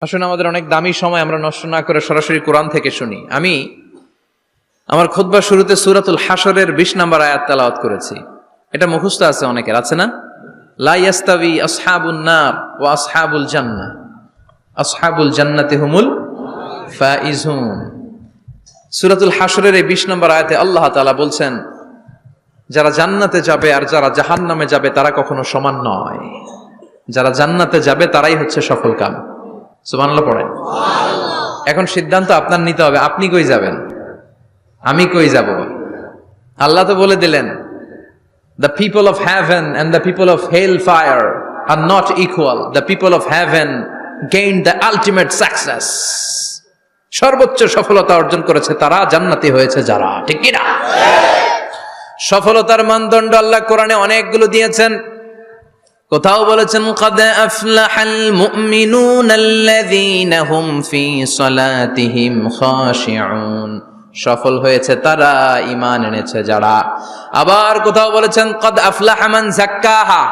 আসলে আমাদের অনেক দামি সময় আমরা নষ্ট না করে সরাসরি কোরআন থেকে শুনি। আমি আমার খুতবার শুরুতে সূরাতুল হাশরের 20 নম্বর আয়াত তেলাওয়াত করেছি। এটা মুখস্থ আছে অনেকের, আছে না? লা ইয়াস্তাবি আসহাবুন নার ওয়া আসহাবুল জান্নাহ, আসহাবুল জান্নাতি হুমুল ফাইজুন। সূরাতুল হাশরের এই 20 নম্বর আয়াতে আল্লাহ তাআলা বলছেন, যারা জান্নাতে যাবে আর যারা জাহান্নামে যাবে তারা কখনো সমান নয়। যারা জান্নাতে যাবে তারাই হচ্ছে সফল কাম। সুবহানাল্লাহ পড়েন। এখন সিদ্ধান্ত আপনার নিতে হবে, আপনি কই যাবেন, আমি কই যাব। আল্লাহ তো বলে দিলেন, the people of heaven and the people of hellfire are not equal. The people of heaven gained the ultimate success. সর্বোচ্চ সফলতা অর্জন করেছে তারা, জান্নাতি হয়েছে যারা। ঠিক কি না? সফলতার মানদণ্ড আল্লাহ কোরআনে অনেকগুলো দিয়েছেন। কোথাও বলেছেন قد أفلح المؤمنون الذين هم في صلاتهم خاشعون, সফল হয়েছে তারা, ঈমান এনেছে যারা। আবার কোথাও বলেছেন قد أفلح من زكاها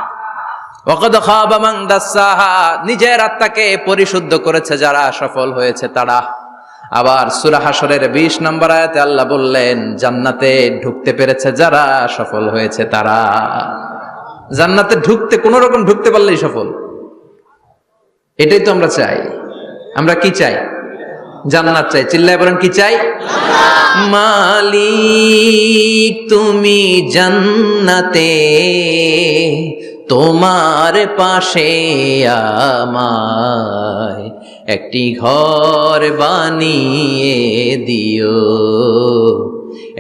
وقد خاب من دساها, নিজের আত্মাকে পরিশুদ্ধ করেছে যারা, সফল হয়েছে তারা। আবার সূরা হাশরের 20 নম্বর আয়াতে আল্লাহ বললেন, জান্নাতে ঢুকতে পেরেছে যারা, সফল হয়েছে তারা। জান্নাতে ঢুকতে, কোন রকম ঢুকতে পারলেই সফল। এটাই তো আমরা চাই। আমরা কি চাই? জান্নাত চাই। চিল্লায় বলেন কি চাই? মালিক তুমি জান্নাতে, তোমার পাশে আমায় একটি ঘর বানিয়ে দিও,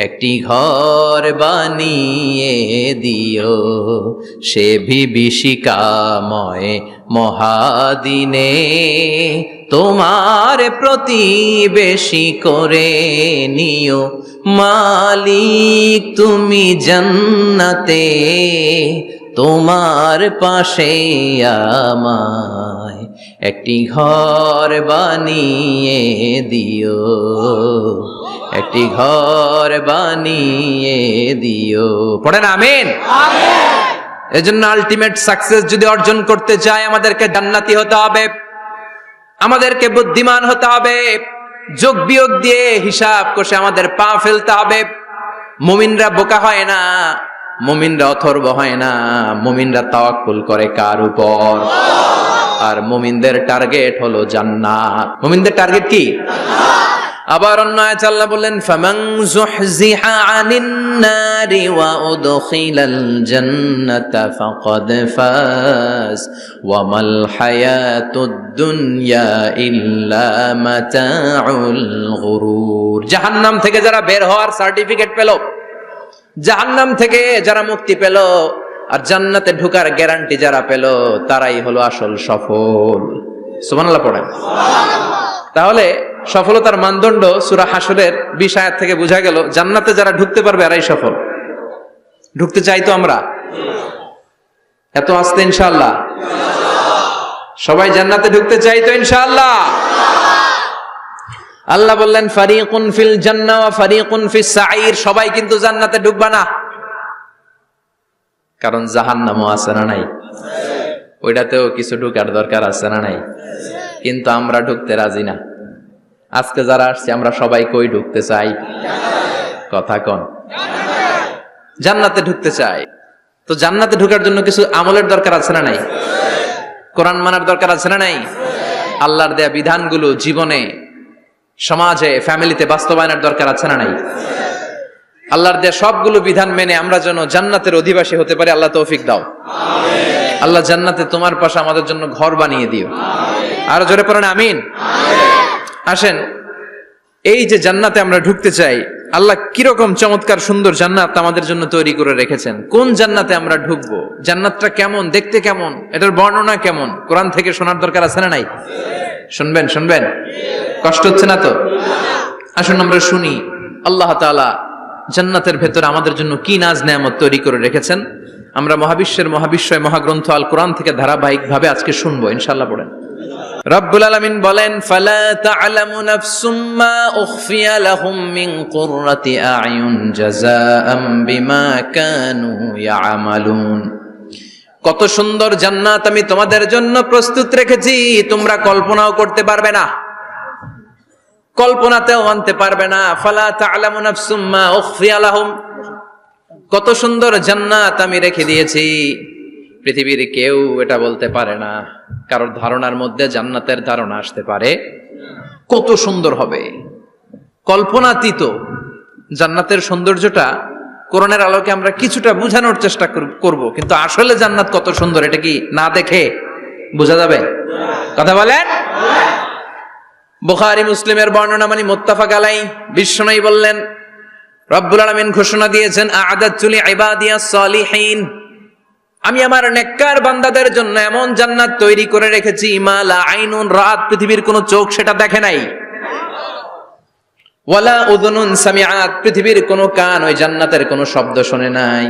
একটি ঘর বানিয়ে দিও, সে বিভীষিকাময় মহাদিনে তোমার প্রতিবেশী করে নিও। মালিক তুমি জান্নাতে, তোমার পাশে আমায় একটি ঘর বানিয়ে দিও, একটি ঘর বানিয়ে দিও। পড়েন আমিন। এজন্য আলটিমেট সাকসেস যদি অর্জন করতে চাই, আমাদেরকে জান্নাতি হতে হবে, আমাদেরকে বুদ্ধিমান হতে হবে, যোগ বিয়োগ দিয়ে হিসাব কষে আমাদের পা ফেলতে হবে। মুমিনরা বোকা হয় না, মুমিনরা অথর্ব হয় না, মুমিনরা তাওয়াক্কুল করে কার উপর? আর মুমিনদের টার্গেট হলো জান্নাত। মুমিনদের টার্গেট কি? আবার অন্য আয়াতে আল্লাহ বললেন, ফামান যুহজিহা আনিন নারি ওয়া উদখিলাল জান্নাতা ফাকাদ ফাজ ওয়া মাল হায়াতুদ দুনিয়া ইল্লা মাতাউল গুরুর। জাহান্নাম থেকে যারা বের হওয়ার সার্টিফিকেট পেল, জাহান্নাম থেকে যারা মুক্তি পেল, আর জান্নাতে ঢোকার গ্যারান্টি যারা পেল, তারাই হলো আসল সফল। সুবহানাল্লাহ পড়েন। তাহলে সফলতার মানদণ্ড সূরা হাশরের 20 আয়াত থেকে বোঝা গেল, জান্নাতে যারা ঢুকতে পারবে এরাই সফল। ঢুকতে চাই তো আমরা? এত আস্তে ইনশাআল্লাহ? সবাই জান্নাতে ঢুকতে চাই তো ইনশাআল্লাহ? আল্লাহ বললেন, ফারিকুন ফিল জান্নাহ ওয়া ফারিকুন ফিস সাঈর। সবাই কিন্তু জান্নাতে ঢুকবে না, কারণ জাহান্নামও আছে না নাই? ওইটাতেও কিছু ঢুকার দরকার আছে না নাই? কিন্তু আমরা ঢুকতে রাজি না। আজকে যারা আসছে আমরা সবাই কই ঢুকতে চাই? কথা কন। জান্নাতে ঢুকতে চাই। তো জান্নাতে ঢোকার জন্য কিছু আমলের দরকার আছে না নাই? কোরআন মানার দরকার আছে না নাই? আল্লাহর দেয়া বিধানগুলো জীবনে, সমাজে, ফ্যামিলিতে বাস্তবায়নের দরকার আছে না নাই? আল্লাহর দেয়া সবগুলো বিধান মেনে আমরা যেন জান্নাতের অধিবাসী হতে পারি, আল্লাহ তৌফিক দাও। আল্লাহ জান্নাতে তোমার পাশে আমাদের জন্য ঘর বানিয়ে দিও। আরো জোরে পড়েন আমিন। আসেন, এই যে জান্নাতে আমরা ঢুকতে চাই, আল্লাহ কিরকম চমৎকার সুন্দর জান্নাত আমাদের জন্য তৈরি করে রেখেছেন। কোন জান্নাতে আমরা ঢুকবো, জান্নাতটা কেমন, দেখতে কেমন, এটার বর্ণনা কেমন, কোরআন থেকে শোনার দরকার আছে না নাই? শুনবেন, শুনবেন? কষ্ট হচ্ছে না তো? আসুন আমরা শুনি আল্লাহ তাআলা জান্নাতের ভেতরে আমাদের জন্য কি নাজ নেয়ামত তৈরি করে রেখেছেন। আমরা মহাবিশ্বের মহাবিশ্বয় মহাগ্রন্থ আল কোরআন থেকে ধারাবাহিকভাবে আজকে শুনবো ইনশাআল্লাহ। পড়েন। রব্বুল আলামিন বলেন, ফালা তা'লামু নাফসুম মা উখফিয়া লাহুম মিন কুররাতি আ'য়ুন জাযাআম বিমা কানু ইয়া'মালুন। কত সুন্দর জান্নাত আমি তোমাদের জন্য প্রস্তুত রেখেছি, তোমরা কল্পনাও করতে পারবে না, কল্পনাতেও আনতে পারবে না। ফালা তা'লামু নাফসুম মা উখফিয়া লাহুম, কত সুন্দর জান্নাত আমি রেখে দিয়েছি, পৃথিবীর কেউ এটা বলতে পারে না। কারোর ধারণার মধ্যে জান্নাতের ধারণা আসতে পারে কত সুন্দর হবে, কল্পনাতীত জান্নাতের সৌন্দর্যটা কোরআনের আলোকে আমরা কিছুটা বোঝানোর চেষ্টা করব, কিন্তু আসলে জান্নাত কত সুন্দর এটা কি না দেখে বোঝা যাবে? কথা বলেন। বুখারী মুসলিমের বর্ণনা মানে মুত্তাফাক আলাইহি, বিশ্বনবী বললেন রব্বুল আলামিন ঘোষণা দিয়েছেন আ'আদাতু লিইবাদিয়াস সালিহিন, আমি আমার নেককার বান্দাদের জন্য এমন জান্নাত তৈরি করে রেখেছি মা লা আইনুন রাত, পৃথিবীর কোন চোখ সেটা দেখে নাই, ওয়ালা উযুনুন সামিআত, পৃথিবীর কোন কান ওই জান্নাতের কোন শব্দ শুনে নাই,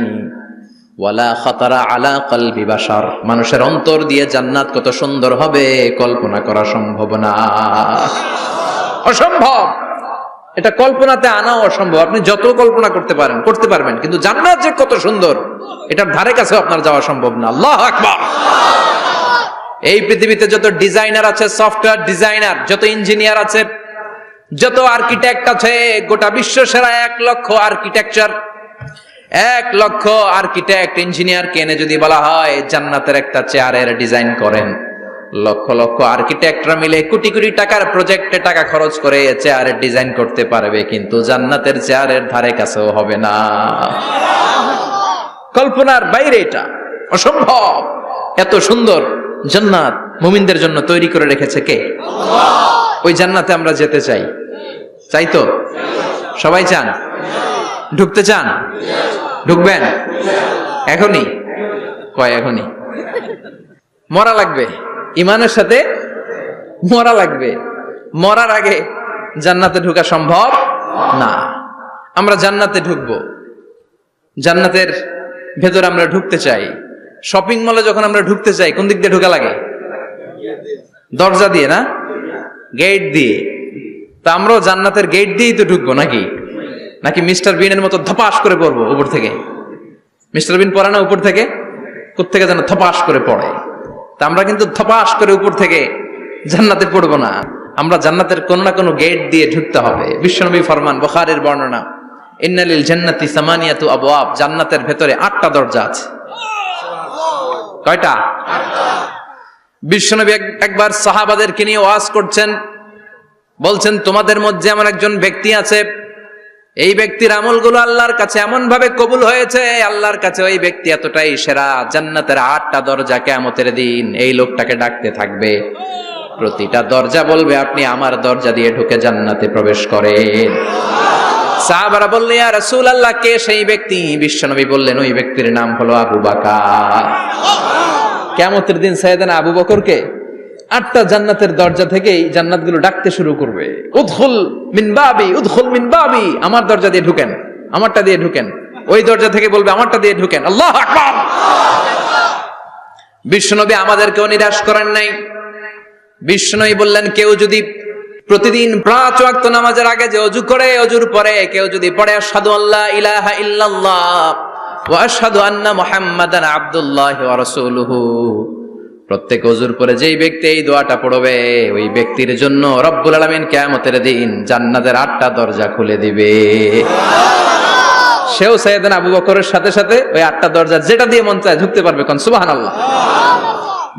ওয়ালা খাতারা আলা কলবি বাশার, মানুষের অন্তর দিয়ে জান্নাত কত সুন্দর হবে কল্পনা করা সম্ভব না, অসম্ভব। এটা কল্পনাতে আনাও অসম্ভব, আপনি যত কল্পনা করতে পারবেন, কিন্তু জান্নাত যে কত সুন্দর এটার ধারে কাছে আপনার যাওয়া সম্ভব না। আল্লাহু আকবার। এই পৃথিবীতে যত ডিজাইনার আছে, সফটওয়্যার ডিজাইনার, যত ইঞ্জিনিয়ার আছে, যত আর্কিটেক্ট আছে, গোটা বিশ্ব সেরা 1 লক্ষ আর্কিটেকচার, 1 লক্ষ আর্কিটেক্ট ইঞ্জিনিয়ারকে এনে যদি বলা হয় জান্নাতের একটা চেয়ারের ডিজাইন করেন, লক্ষ লক্ষ আর্কিটেক্টরা মিলে কোটি কোটি টাকার প্রজেক্টে টাকা খরচ করে চেয়ারের ডিজাইন করতে পারবে, কিন্তু জান্নাতের চেয়ারের ধারে কাছেও হবে না। কল্পনার বাইরে, এটা অসম্ভব। এত সুন্দর জান্নাত মুমিনদের জন্য তৈরি করে রেখেছে কে? আল্লাহ। ওই জান্নাতে আমরা যেতে চাই, চাই তো? সবাই চান? ঢুকতে চান? ঢুকবেন এখনই? কয় এখনই? মরা লাগবে, ইমানের সাথে মরা লাগবে, মরার আগে জান্নাতে ঢোকা সম্ভব না। আমরা জান্নাতে ঢুকবো, জান্নাতের ভেতরে আমরা ঢুকতে চাই। শপিং মলে যখন আমরা ঢুকতে চাই কোন দিক দিয়ে ঢোকা লাগে? দরজা দিয়ে না, গেট দিয়ে। তা আমরাও জান্নাতের গেট দিয়েই তো ঢুকবো নাকি? নাকি মিস্টার বিনের মতো ধপাস করে পড়বো উপর থেকে? মিস্টার বিন পড়ে না উপর থেকে? কোত্থেকে যেন ধপাস করে পড়ে। তা আমরা কিন্তু ধপাস করে উপর থেকে জান্নাতে পড়বো না, আমরা জান্নাতের কোন না কোনো গেট দিয়ে ঢুকতে হবে। বিশ্বনবী ফরমান, বুখারীর বর্ণনা, ইন্নালিল জান্নাতি সামানিয়াতু আবওয়াব, জান্নাতের ভেতরে 8টা দরজা আছে। কয়টা? 8টা। বিশ্বনবী একবার সাহাবাদেরকে নিয়ে ওয়াজ করছেন, বলছেন তোমাদের মধ্যে এমন একজন ব্যক্তি আছে, এই ব্যক্তির আমলগুলো আল্লাহর কাছে এমন ভাবে কবুল হয়েছে, আল্লাহর কাছে ওই ব্যক্তি এতটাই সেরা, জান্নাতের 8টা দরজা কিয়ামতের দিন এই লোকটাকে ডাকতে থাকবে, প্রতিটা দরজা বলবে আপনি আমার দরজা দিয়ে ঢুকে জান্নাতে প্রবেশ করেন। সাহাবারা বললেন ইয়া রাসূলুল্লাহ, কে সেই ব্যক্তি? বিশ্বনবী বললেন ওই ব্যক্তির নাম হলো আবু বকর। কিয়ামতের দিন সাইয়েদনা আবু বকরকে 8টা জান্নাতের দরজা থেকেই জান্নাতগুলো ডাকতে শুরু করবে, উদখুল মিন বাবি, উদখুল মিন বাবি, আমার দরজা দিয়ে ঢুকেন, আমারটা দিয়ে ঢুকেন। ওই দরজা থেকে বলবে আমারটা দিয়ে ঢুকেন। আল্লাহু আকবার। বিশ্বনবী আমাদেরকেও নিরাশ করেন নাই। বিশ্বনবী বললেন কেউ যদি প্রতিদিন 5 ওয়াক্ত নামাজের আগে যে ওযু করে, ওযুর পরে কেউ যদি পড়ে আশহাদু আল্লা ইলাহা ইল্লাল্লাহ ওয়া আশহাদু আন্না মুহাম্মাদান আবদুল্লাহি ওয়া রাসূলুহু, প্রত্যেক ওযুর পরে যেই ব্যক্তি এই দোয়াটা পড়বে ওই ব্যক্তির জন্য রব্বুল আলামিন কিয়ামতের দিন জান্নাতের 8টা দরজা খুলে দিবে। সেও সাইয়েদনা আবু বকরের সাথে সাথে ওই 8টা দরজা যেটা দিয়ে মন চায় ঢুকতে পারবে। কোন সুবহানাল্লাহ।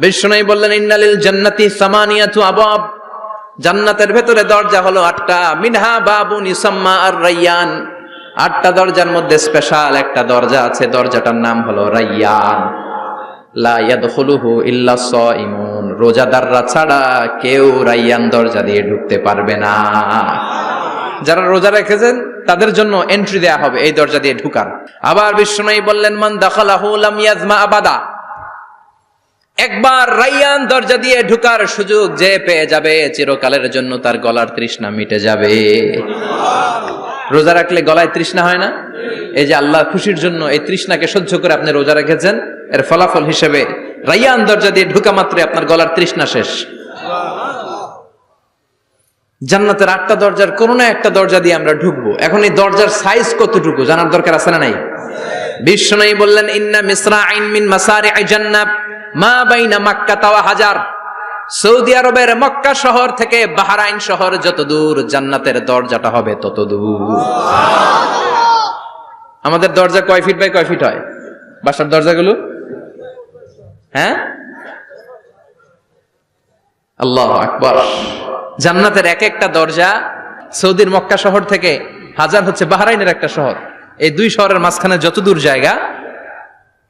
বিশ্বনবী বললেন ইন্নালিল জান্নাতি সামানিয়াতু আবওয়াব, জান্নাতের ভেতরে দরজা হলো 8টা, মিনহা বাবুন ইউসাম্মা আর-রায়্যান, 8টা দরজার মধ্যে স্পেশাল একটা দরজা আছে, দরজাটার নাম হলো রায়্যান। লা ইয়াদখুলুহু ইল্লা সাইমুন, রোজাদাররা ছাড়া কেউ রায়্যান দরজা দিয়ে ঢুকতে পারবে না। যারা রোজা রেখেছেন তাদের জন্য এন্ট্রি দেয়া হবে এই দরজা দিয়ে ঢুকার। আবার বিশ্বনবী বললেন মান দাখালাহু লাম ইয়াজমা আবাদা, একবার রায়্যান দরজা দিয়ে ঢুকার সুযোগ যে পেয়ে যাবে চিরকালের জন্য তার গলার তৃষ্ণা মিটে যাবে। রোজা রাখলে গলায় তৃষ্ণা হয় না? এই যে আল্লাহ খুশির জন্য এই তৃষ্ণাকে সহ্য করে আপনি রোজা রেখেছেন, এর ফলাফল হিসেবে রায়্যান দরজা দিয়ে ঢুকা মাত্রই আপনার গলার তৃষ্ণা শেষ। জান্নাতের 8টা দরজার কোন না একটা দরজা দিয়ে আমরা ঢুকবো। এখন এই দরজার সাইজ কতটুকু জানার দরকার আছে না নাই? বিষ্ণু বললেন ইন্না মিসরাইন মিন মাসারি'i জান্নাত মা বাইনা মক্কা ওয়া হাজার। সৌদি আরবের মক্কা শহর থেকে বাহরাইন শহর যত দূর, জান্নাতের দরজাটা হবে তত দূর। আমাদের দরজা কয় ফিট বাই কয় ফিট হয় বাসার দরজাগুলো? হ্যাঁ, আল্লাহু আকবার। জান্নাতের এক একটা দরজা সৌদির মক্কা শহর থেকে হাজার হচ্ছে বাহরাইনের একটা শহর। এই দুই শহরের মাঝখানে যত দূর জায়গা,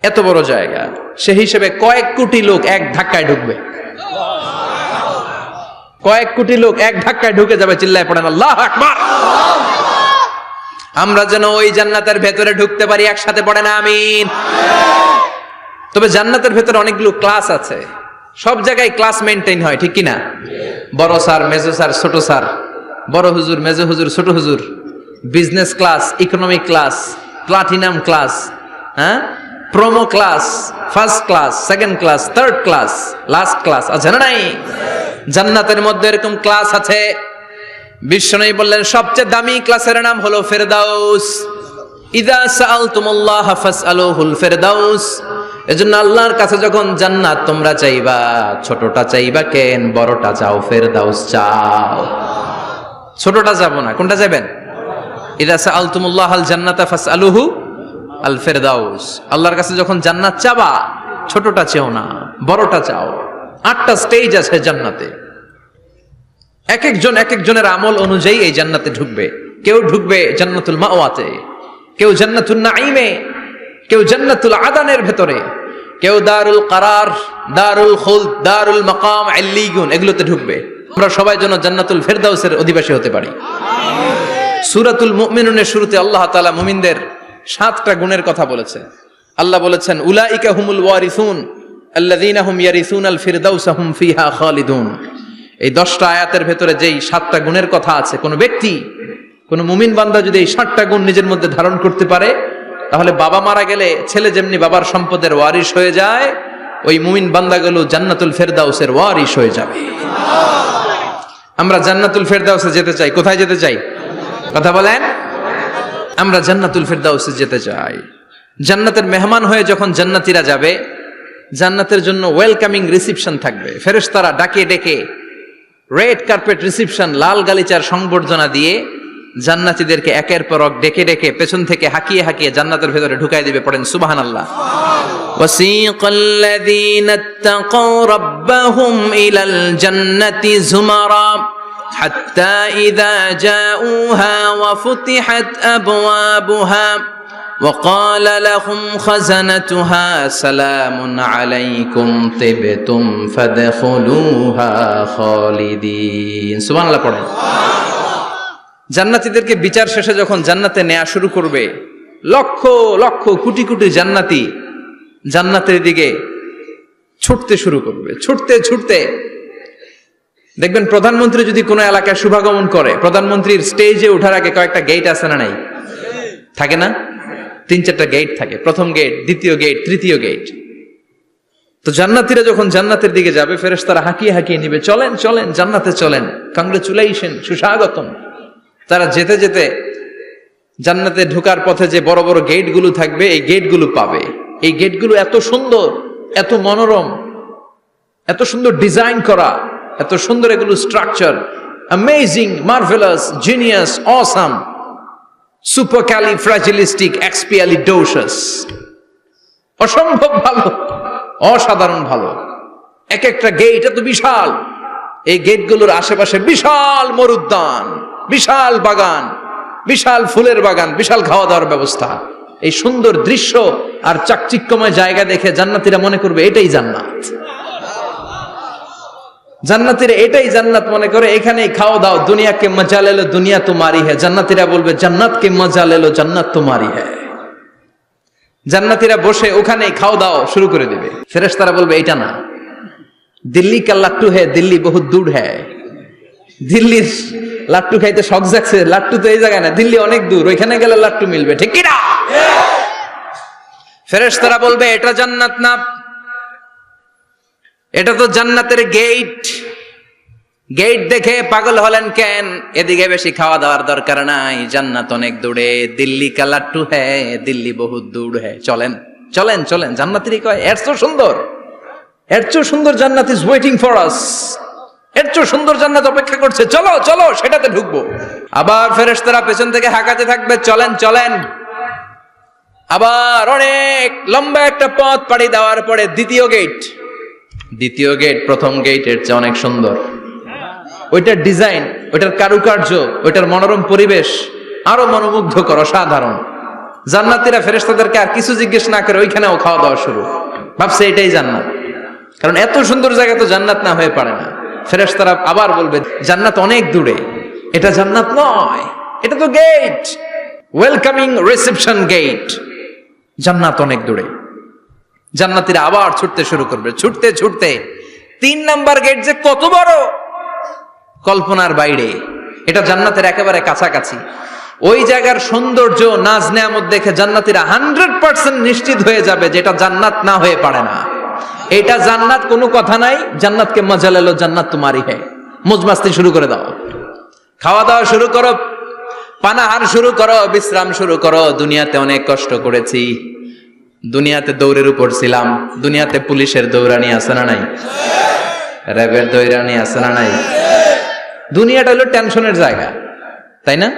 এত বড় জায়গা, সেই হিসেবে কয়েক কোটি লোক এক ধাক্কায় ঢুকবে। কয়েক কোটি লোক এক ধাক্কায় ঢুকে যাবে। চিল্লায় পড়েন আল্লাহু আকবার। আমরা যেন ওই জান্নাতের ভেতরে ঢুকতে পারি, একসাথে পড়েন আমিন। তবে জান্নাতের ভেতরে অনেকগুলো ক্লাস আছে, সব জায়গায় ক্লাস মেনটেন হয়, ঠিক কিনা? বড় স্যার, মেজো স্যার, ছোট স্যার, বড় হুজুর, মেজো হুজুর, ছোট হুজুর, business class, economic class, platinum class, হ্যাঁ, promo class, first class, second class, third class, last class আছে না নাই? জান্নাতের মধ্যে এরকম ক্লাস আছে। বিষ্ণু বললেন সবচেয়ে দামি ক্লাসের নাম হলো ফেরদাউস। ইযা সাআলতুমুল্লাহ ফাসআলুহুল ফেরদাউস। এজন্য আল্লাহর কাছে যখন জান্নাত তোমরা চাইবা, ছোটটা চাইবা কেন, বড়টা চাও, ফেরদাউস চাও। ছোটটা যাবো না, কোনটা যাবেন? ইযা সাআলতুমুল্লাহ আল জান্নাতা ফাসআলুহু আল ফেরদাউস। আল্লাহর কাছে যখন জান্নাত চাবা, ছোটটা চেও না, বড়টা চাও। 8টা স্টেজ আছে জান্নাতে। এক একজনের আমল অনুযায়ী এই জান্নাতে ঢুকবে। কেউ ঢুকবে জান্নাতুল মাওয়াতে, কেউ জান্নাতুল নাঈমে, কেউ জান্নাতুল আদানের ভেতরে, কেউ দারুল কারার, দারুল খুলদ, দারুল মাকাম, আল্লিগুন, এগুলোতে ঢুকবে। আমরা সবাই যেন জান্নাতুল ফেরদাউসের অধিবাসী হতে পারি। সূরাতুল মুমিনুনের শুরুতে আল্লাহ তাআলা মুমিনদের 7টা গুণের কথা বলেছে। আল্লাহ বলেছেন উলাইকা হুমুল ওয়ারিসুন আল্লাযীনা হুম ইয়ারিসুনাল ফিরদাউসা হুম ফিহা খালিদুন। এই 10টা আয়াতের ভেতরে যেই 7টা গুণের কথা আছে, কোন ব্যক্তি, কোন মুমিন বান্দা যদি এই 7টা গুণ নিজের মধ্যে ধারণ করতে পারে, তাহলে বাবা মারা গেলে ছেলে যেমনি বাবার সম্পদের ওয়ারিশ হয়ে যায়, ওই মুমিন বান্দাগুলো জান্নাতুল ফেরদাউসের ওয়ারিশ হয়ে যাবে। আমরা জান্নাতুল ফেরদাউসে যেতে চাই। কোথায় যেতে চাই? কথা বলেন। আমরা জান্নাতুল ফেরদাউসে যেতে চাই। জান্নাতের মেহমান হয়ে যখন জান্নাতীরা যাবে, জান্নাতের জন্য ওয়েলকামিং রিসিপশন থাকবে। ফেরেশতারা ডাকে ডেকে রেড কার্পেট রিসিপশন, লাল গালিচার সংবর্ধনা দিয়ে জান্নাতীদেরকে একের পর এক ডেকে ডেকে পেছন থেকে হাঁকিয়ে হাঁকিয়ে জান্নাতের ভেতরে ঢুকাই দিবে। পড়েন সুবহানাল্লাহ। ওয়াসিকাল্লাযীনা ইত্তাকাউ রাব্বাহুম ইলাল জান্নাতি যুমারা হাত্তা ইযা জাউহা ওয়া ফুতিহাত আবওয়াবুহা وقال لهم خزنتها سلام عليكم طبتم فادخلوها خالدين। সুবহানাল্লাহ পড়েন। জান্নাতীদেরকে বিচার শেষে যখন জান্নাতে নেওয়া শুরু করবে, লক্ষ লক্ষ কোটি কোটি জান্নাতি জান্নাতের দিকে ছুটতে শুরু করবে। ছুটতে ছুটতে দেখবেন প্রধানমন্ত্রী যদি কোনো এলাকায় শুভাগমন করে, প্রধানমন্ত্রীর স্টেজে ওঠার আগে কয়েকটা গেট আছে না নাই? থাকে না? 3-4টা গেট থাকে। প্রথম গেট, দ্বিতীয় গেট, তৃতীয় গেট। তো জান্নাতীরা যখন জান্নাতের দিকে যাবে, ফেরেশতারা হাঁকিয়ে হাঁকিয়ে নিবে, চলেন চলেন জান্নাতে চলেন, কংগ্রেচুলেশন, সুস্বাগতম। তারা যেতে যেতে জান্নাতে ঢোকার পথে যে বড় বড় গেটগুলো থাকবে, এই গেটগুলো পাবে। এই গেটগুলো এত সুন্দর, এত মনোরম, এত সুন্দর ডিজাইন করা, এত সুন্দর এগুলো structure, amazing, marvellous, genius, awesome, supercalifragilisticexpialidocious, অসম্ভব ভালো, অসাধারণ ভালো। এক একটা গেট এত বিশাল। এই গেটগুলোর আশেপাশে বিশাল মরুদ্যান, বিশাল বাগান, বিশাল ফুলের বাগান, বিশাল খাওয়া দাওয়ার ব্যবস্থা। এই সুন্দর দৃশ্য আর চাকচিক্যময় জায়গা দেখে জান্নাতীরা মনে করবে এটাই জান্নাত। জান্নাতীরা এটাই জান্নাত মনে করে, এখানেই খাও দাও, দুনিয়াকে মজা লে লো, দুনিয়া তোমারি হ্যায়। জান্নাতীরা বলবে জান্নাতকে মজা লে লো, জান্নাত তোমারি হ্যায়। জান্নাতীরা বসে ওখানেই খাও দাও শুরু করে দিবে। ফেরেশতারা বলবে এটা না, দিল্লি কা লাট্টু হ্যায়, দিল্লি বহুত দূর হ্যায়। দিল্লির লাট্টু খাইতে শখ জাগছে, লাট্টু তো এই জায়গায় না, দিল্লি অনেক দূর, ওইখানে গেলে লাট্টু মিলবে, ঠিক কি না? ফেরেশতারা বলবে এটা জান্নাত না, এটা তো জান্নাতের গেট। গেট দেখে পাগল হলেন কেন? এদিকে বেশি খাওয়া দাওয়ার দরকার নাই, জান্নাত অনেক দূরে। দিল্লি কা লাট্টু হ্যায়, দিল্লি বহুত দূর হ্যায়। চলেন চলেন চলেন। জান্নাতিরই কয় এর চেয়ে সুন্দর, এর চেয়ে সুন্দর জান্নাত ইজ ওয়েটিং ফর আস, এর চেয়ে সুন্দর জান্নাত অপেক্ষা করছে, চলো চলো সেটাতে ঢুকবো। আবার ফেরেশতারা পেছন থেকে হাঁকাতে থাকবে, চলেন চলেন। আবার অনেক লম্বা একটা পথ পাড়ি দেওয়ার পরে দ্বিতীয় গেট প্রথম গেটের চেয়ে অনেক সুন্দর। ওইটার ডিজাইন, ওইটার কারুকার্য, ওইটার মনোরম পরিবেশ আরো মনোমুগ্ধকর, অসাধারণ। জান্নাতীরা ফেরেশতাদেরকে আর কিছু জিজ্ঞেস না করে ওইখানেও খাওয়া দাওয়া শুরু, ভাবছে এটাই জান্নাত। কারণ এত সুন্দর জায়গা তো জান্নাত না হয়ে পারে না। ফেরেশতারা আবার বলবে জান্নাত অনেক দূরে, এটা জান্নাত নয়, এটা তো গেট, ওয়েলকামিং রিসেপশন গেট, জান্নাত অনেক দূরে। জান্নাতীরা আবার ছুটতে শুরু করবে, ছুটতে ছুটতে 3 নাম্বার গেট যে কত বড়, কল্পনার বাইরে। এটা জান্নাতের একেবারে কাছাকাছি। ওই জায়গার সৌন্দর্য, নাজ নেয়ামত দেখে জান্নাতীরা 100% নিশ্চিত হয়ে যাবে যে এটা জান্নাত না হয়ে পারে না, এটা জান্নাত, কোনো কথা নাই। জান্নাতকে মজা লেলো, জান্নাত তোমারই হ্যায়। মজমাস্তি শুরু করে দাও, খাওয়া দাওয়া শুরু করো, পানাহার শুরু করো, বিশ্রাম শুরু করো। দুনিয়াতে অনেক কষ্ট করেছি, দুনিয়াতে দৌড়ের উপর ছিলাম, দুনিয়াতে পুলিশের দৌড়ানি আছে না নাই, র্যাবের দৌড়ানি আছে না নাই। দুনিয়াটা হলো টেনশনের জায়গা, তাই না?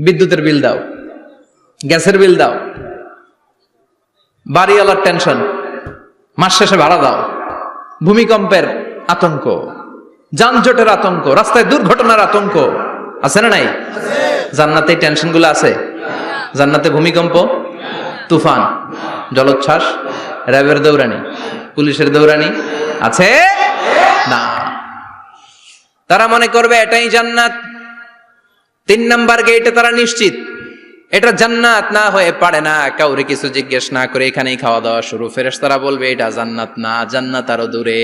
বিদ্যুতের বিল দাও, গ্যাসের বিল দাও, বাড়িওয়ালার টেনশন, মাস শেষে ভাড়া দাও, ভূমিকম্পের আতঙ্ক, যানজটের আতঙ্ক, রাস্তায় দুর্ঘটনার আতঙ্ক আছে না নাই? জান্নাতে টেনশন গুলো আছে? জান্নাতে ভূমিকম্প, তুফান, জলোচ্ছ্বাস, র্যাবের দৌড়ানি, পুলিশের দৌড়ানি আছে না। তারা মনে করবে এটাই জান্নাত। 3 নাম্বার গেটে তারা নিশ্চিত এটা জান্নাত না হয়ে পারে না। কাউরে কিছু জিজ্ঞেস না করে এখানেই খাওয়া দাওয়া শুরু। ফেরেশতারা বলবে এটা জান্নাত না, জান্নাত আরো দূরে।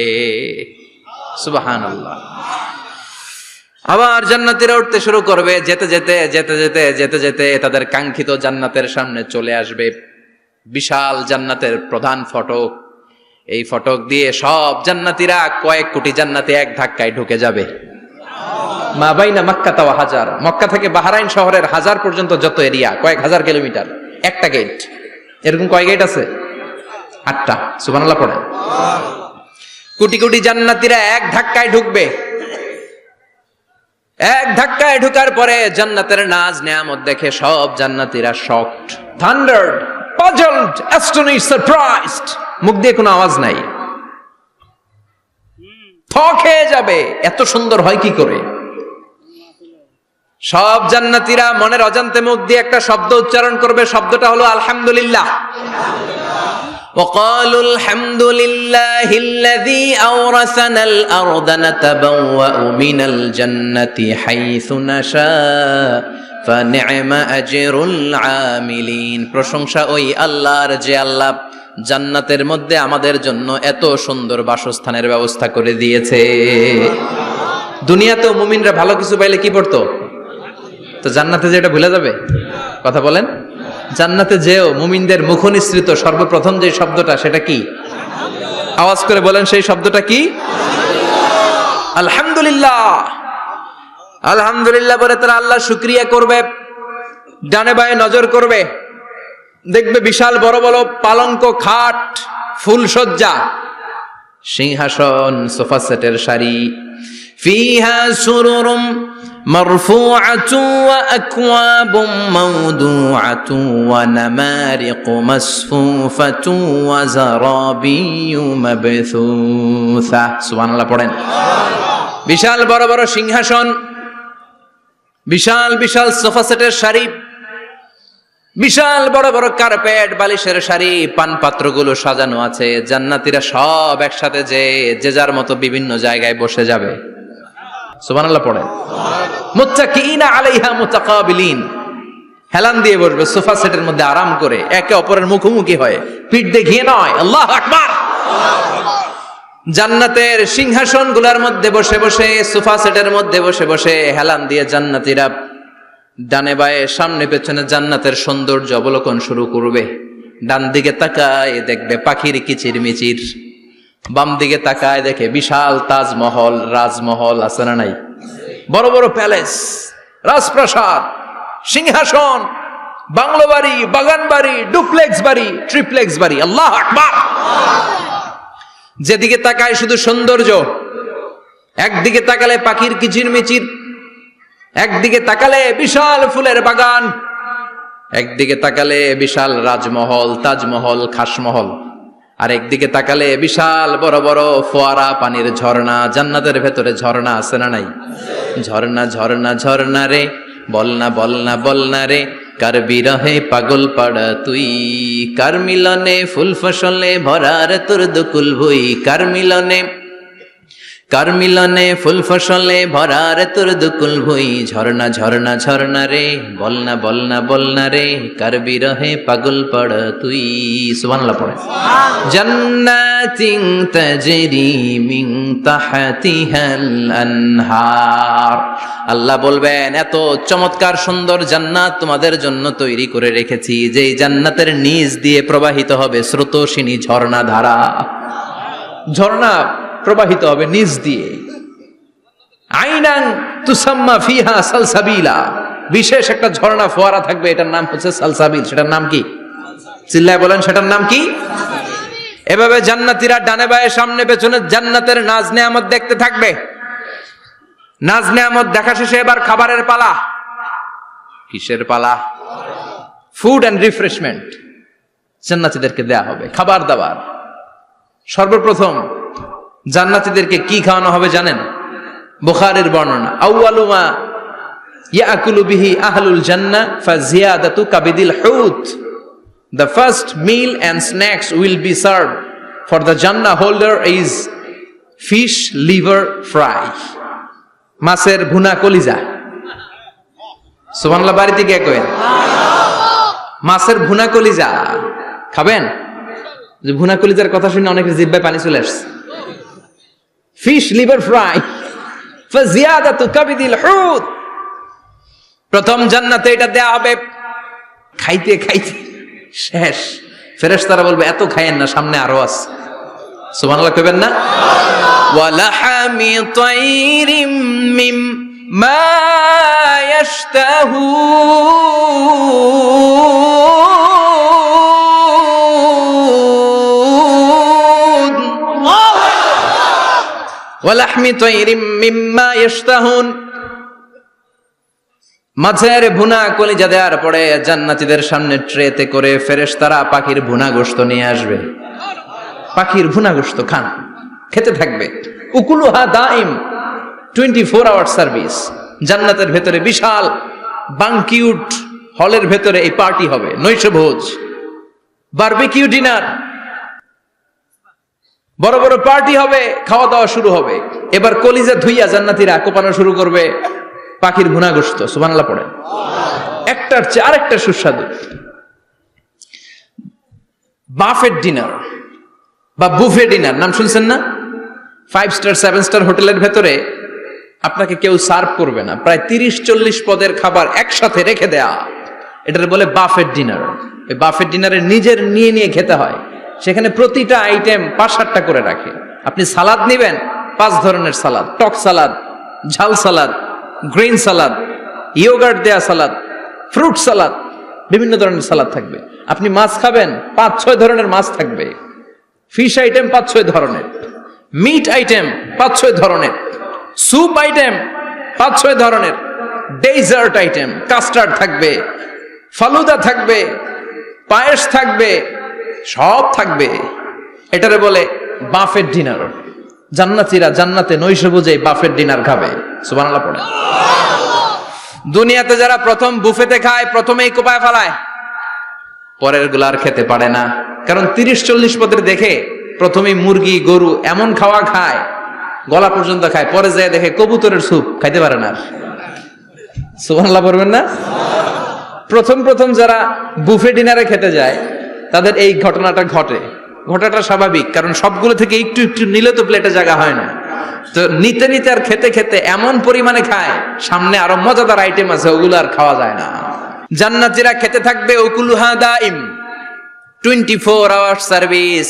সুবহানাল্লাহ। আবার জান্নাতীরা উঠতে শুরু করবে, যেতে যেতে যেতে যেতে যেতে যেতে তাদের কাঙ্ক্ষিত জান্নাতের সামনে চলে আসবে। বিশাল জান্নাতের প্রধান ফটক, এই ফটক দিয়ে সব জান্নাতীরা, কয়েক কোটি জান্নাতে এক ধাক্কায় ঢুকে যাবে। মা বাইনা মক্কা ওয়া হাজার, মক্কা থেকে বাহরাইন শহরের হাজার পর্যন্ত যত এরিয়া, কয়েক হাজার কিলোমিটার, একটা গেট। এরকম কয় গেট আছে? 8টা। সুবহানাল্লাহ পড়েন। কোটি কোটি জান্নাতীরা এক ধাক্কায় ঢুকবে। এক ধাক্কায় ঢুকার পরে জান্নাতের নাজ নেয়ামত দেখে সব জান্নাতীরা শকড, থান্ডার্ড, পাজলড, অ্যাস্টনিশড, সারপ্রাইজড। মুখ দিয়ে কোনো আওয়াজ নাই, থক হয়ে যাবে, এত সুন্দর হয় কি করে। সব জান্নাতীরা মনের অজান্তে মুখ দিয়ে একটা শব্দ উচ্চারণ করবে, শব্দটা হলো আলহামদুলিল্লাহ। وقالوا الحمد لله الذي أورثنا الأرض نتبوأ من الجنة حيث نشاء فنعم أجر العاملين। প্রশংসা ওই আল্লাহর যে আল্লাহ জান্নাতের মধ্যে আমাদের জন্য এত সুন্দর বাসস্থানের ব্যবস্থা করে দিয়েছে। দুনিয়াতেও মুমিনরা ভালো কিছু পাইলে কি পড়তো? তো জান্নাতে যে এটা ভুলে যাবে? কথা বলেন। জান্নাতে যেও মুমিনদের মুখ নিঃসৃত সর্বপ্রথম যে শব্দটা, সেটা কি? আওয়াজ করে বলেন, সেই শব্দটা কি? আলহামদুলিল্লাহ। আলহামদুলিল্লাহ বলে তারা আল্লাহ শুকরিয়া করবে, ডানে বায়ে নজর করবে, দেখবে বিশাল বড় বড় পালঙ্ক, খাট, ফুলসজ্জা, সিংহাসন, সোফা সেটের সারি। ফিহা সুরুরুম মারফুআতু ওয়া আকওয়াবুম মাওদুআতু ওয়া নামারিকু মাসফুফাতু ওয়া যারাবিয়্যু মাবথুসা। সুবহানাল্লাহ পড়েন। বিশাল বড় বড় সিংহাসন, বিশাল বিশাল সোফা সেটের সারি, বিশাল বড় বড় কার্পেট, বালিশের সারি, পান পাত্রগুলো সাজানো আছে। জান্নাতীরা সব একসাথে যে যার মতো বিভিন্ন জায়গায় বসে যাবে। সুবহানাল্লাহ পড়েন। মুত্তাকিইনা আলাইহা মুতাকাবিলিন, হেলান দিয়ে বসবে সোফা সেটের মধ্যে আরাম করে, একে অপরের মুখোমুখি হয়ে, পিঠ দেখিয়ে নয়। আল্লাহু আকবার। জান্নাতের সিংহাসন গুলার মধ্যে বসে বসে, সোফা সেটের মধ্যে বসে বসে হেলান দিয়ে জান্নাতীরা ডানে বায়ে সামনে পেছনে জান্নাতের সৌন্দর্য অবলোকন শুরু করবে। ডান দিকে তাকায় দেখবে পাখির কিচির মিচির, বাম দিকে তাকায় দেখে বিশাল তাজমহল, রাজমহল আছে না নাই? বড় বড় প্যালেস, রাজপ্রাসাদ, সিংহাসন, বাংলো বাড়ি, বাগান বাড়ি, ডুপ্লেক্স বাড়ি, ট্রিপ্লেক্স বাড়ি। আল্লাহু আকবার। যেদিকে তাকায় শুধু সৌন্দর্য। একদিকে তাকালে পাখির কিচিরমিচির, একদিকে তাকালে বিশাল ফুলের বাগান, একদিকে তাকালে বিশাল রাজমহল, তাজমহল, খাসমহল, আর একদিকে তাকালে বিশাল বড় বড় ফোয়ারা, পানির ঝর্ণা। জান্নাতের ভেতরে ঝর্ণা আছে না নাই? ঝর্ণা ঝর্ণা ঝর্ণা রে, বলনা বলনা বলনা রে, কার বিরহে পাগল পাড়া তুই, কার মিলনে ফুল ফসলে ভরার তোর দুকুল ভুই, কার মিলনে ফুল ফসলে ভরার তোর দুকুল ভুই। ঝর্ণা ঝর্ণা ঝর্ণা রে, বলনা বলনা বলনা রে, কার বিরহে পাগল পাড়া তুই। সুবহানাল্লাহ পড়ে। জান্নাতিন তাজরি মিন তাহতিহাল আনহার। আল্লাহ বলবেন, এত চমৎকার সুন্দর জান্নাত তোমাদের জন্য তৈরি করে রেখেছি, যেই জান্নাতের নিচ দিয়ে প্রবাহিত হবে স্রোতস্বিনী ঝর্ণা ধারা। ঝর্ণা প্রবাহিত হবে নিচ দিয়ে। আইনান তুসাম্মা ফিহা সালসাবিলা, বিশেষ একটা ঝর্ণা ফোয়ারা থাকবে, এটার নাম হচ্ছে সালসাবিল। সেটার নাম কি? চিল্লায় বলেন, সেটার নাম কি? এভাবে জান্নাতীরা ডানে বায়ে সামনে পেছনে জান্নাতের নাজ নেয়ামত দেখতে থাকবে। নাজ নেয়ামত দেখা শেষে এবার খাবারের পালা। কিসের পালা? ফুড এন্ড রিফ্রেশমেন্ট জান্নাতীদেরকে দেয়া হবে, খাবার দাবার। সর্বপ্রথম জান্নাতীদেরকে কি খাওয়ানো হবে জানেন? বুখারীর বর্ণনা, আউয়ালু মা ইয়াকুলু বিহি আহলুল জান্নাহ ফাজিয়াদাতু কাবিদিল হুত। The first meal and snacks will be served for the Jannah holder is fish liver fry. মাছের ভুনা কলিজা। সুবহানাল্লাহ, বাড়িতে গিয়ে কইেন মাছের ভুনা কলিজা খাবেন। যে ভুনা কলিজার কথা শুনে অনেকের জিহ্বায় পানি চলে আসছে। ফিশ লিভার ফ্রাই ফাজিয়াদাতু কাবিদিল হুত। প্রথম জান্নাতে এটা দেয়া হবে। খাইতে খাইতে শেষ। ফেরেশতারা বলবে, এত খায়েন না, সামনে আরো আছে। সুবহানাল্লাহ কইবেন না? ওয়া লাহামি তাইরিম মিম্মা ইয়াশতাহুন, ওয়া লাহমি তাইরিম মিম্মা ইয়াশতাহুন। মাছের ভুনা কলিজা দেওয়ার পরে জান্নাতীদের সামনে ট্রেতে করে ফেরেশতারা পাখির ভুনা গোশত নিয়ে আসবে। পাখির ভুনা গোশত খান, খেতে থাকবে। উকুলুহা দাইম, 24 আওয়ার সার্ভিস। জান্নাতের ভেতরে বিশাল বানকিউট হলের ভেতরে এই পার্টি হবে, নৈশভোজ, বারবিকিউ ডিনার, বড় বড় পার্টি হবে, খাওয়া দাওয়া শুরু হবে। এবার কলিজা ধুইয়া জান্নাতীরা কোপানো শুরু করবে পাখির ভুনা গোশত। সুবহানাল্লাহ পড়েন। একটার চেয়ে আরেকটা সুস্বাদু। বাফেট ডিনার বা বুফে ডিনার নাম শুনছেন না? 5 স্টার 7 স্টার হোটেলের ভেতরে আপনাকে কেউ সার্ভ করবে না, প্রায় 30-40 পদের খাবার একসাথে রেখে দেয়া, এটার বলে বাফেট ডিনার। এই বাফেট ডিনারে নিজের নিয়ে নিয়ে খেতে হয়। সেখানে প্রতিটা আইটেম 5-7টা করে রাখে। আপনি সালাদ নিবেন, 5 ধরনের সালাদ, টক সালাদ, ঝাল সালাদ, গ্রিন সালাদ, ইয়োগার্ট দেয়া সালাদ, ফ্রুট সালাদ, বিভিন্ন ধরনের সালাদ থাকবে। আপনি মাছ খাবেন, 5-6 ধরনের মাছ থাকবে। ফিশ আইটেম 5-6 ধরনের, মিট আইটেম 5-6 ধরনের, স্যুপ আইটেম 5-6 ধরনের, ডেজার্ট আইটেম, কাস্টার্ড থাকবে, ফালুদা থাকবে, পায়েস থাকবে, সব থাকবে। এটারে বলে বাফেট ডিনার। জান্নাতীরা জান্নাতে নৈশভোজে বাফেট ডিনার খাবে। সুবহানাল্লাহ পড়ে। দুনিয়াতে যারা প্রথম বুফেতে খায়, প্রথমেই কোপায় ফেলায়, পরের গুলার খেতে পারে না। কারণ 30-40 পদের দেখে প্রথমেই মুরগি, গরু এমন খাওয়া খায়, গলা পর্যন্ত খায়, পরে যায় দেখে কবুতরের স্যুপ খাইতে পারে না। সুবহানাল্লাহ পড়বেন না? প্রথম প্রথম যারা বুফে ডিনারে খেতে যায় তাদের এই ঘটনাটা ঘটে। ঘটাটা স্বাভাবিক, কারণ সবগুলো থেকে একটু একটু নিলে তো প্লেটে জায়গা হয় না। তো নিতে নিতে আর খেতে খেতে এমন পরিমাণে খায়, সামনে আরো মজাদার আইটেম আছে, ওগুলো আর খাওয়া যায় না। জান্নাতীরা খেতে থাকবে উকুলুহা দাইম, 24 আওয়ার সার্ভিস।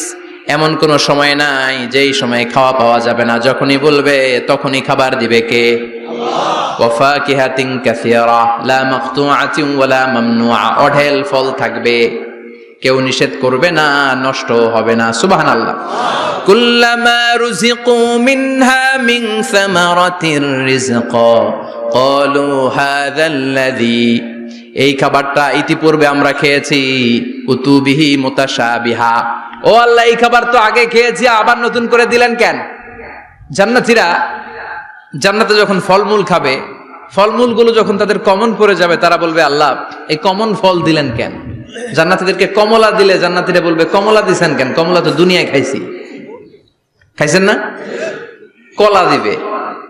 এমন কোনো সময় নাই যেই সময় খাওয়া পাওয়া যাবে না, যখনই বলবে তখনই খাবার দিবে কে? ওয়া ফাকিহাতিন কাসীরা লা মাকতুআতিন ওয়ালা মামনুআ, অঢেল ফল থাকবে, কেউ নিষেধ করবে না, নষ্ট হবে না। সুবহানাল্লাহ। কুল্লামা রুজিকু মিনহা মিন সামারাতির রিজকা ক্বালু হাযাল্লাযী, এই খাবারটা ইতিপূর্বে আমরা খেয়েছি, উতুবিহি মুতাশাবিহা, ও আল্লাহ এই খাবার তো আগে খেয়েছি, আবার নতুন করে দিলেন কেন? জান্নাতীরা জান্নাতে যখন ফলমূল খাবে, ফলমূলগুলো যখন তাদের কমন পড়ে যাবে, তারা বলবে আল্লাহ এই কমন ফল দিলেন কেন? জান্নাতীদেরকে কমলা দিলে জান্নাতীরা বলবে কমলা দিছেন কেন? কমলা তো দুনিয়ায় খাইছি। খাইছেন না? কলা দিবে,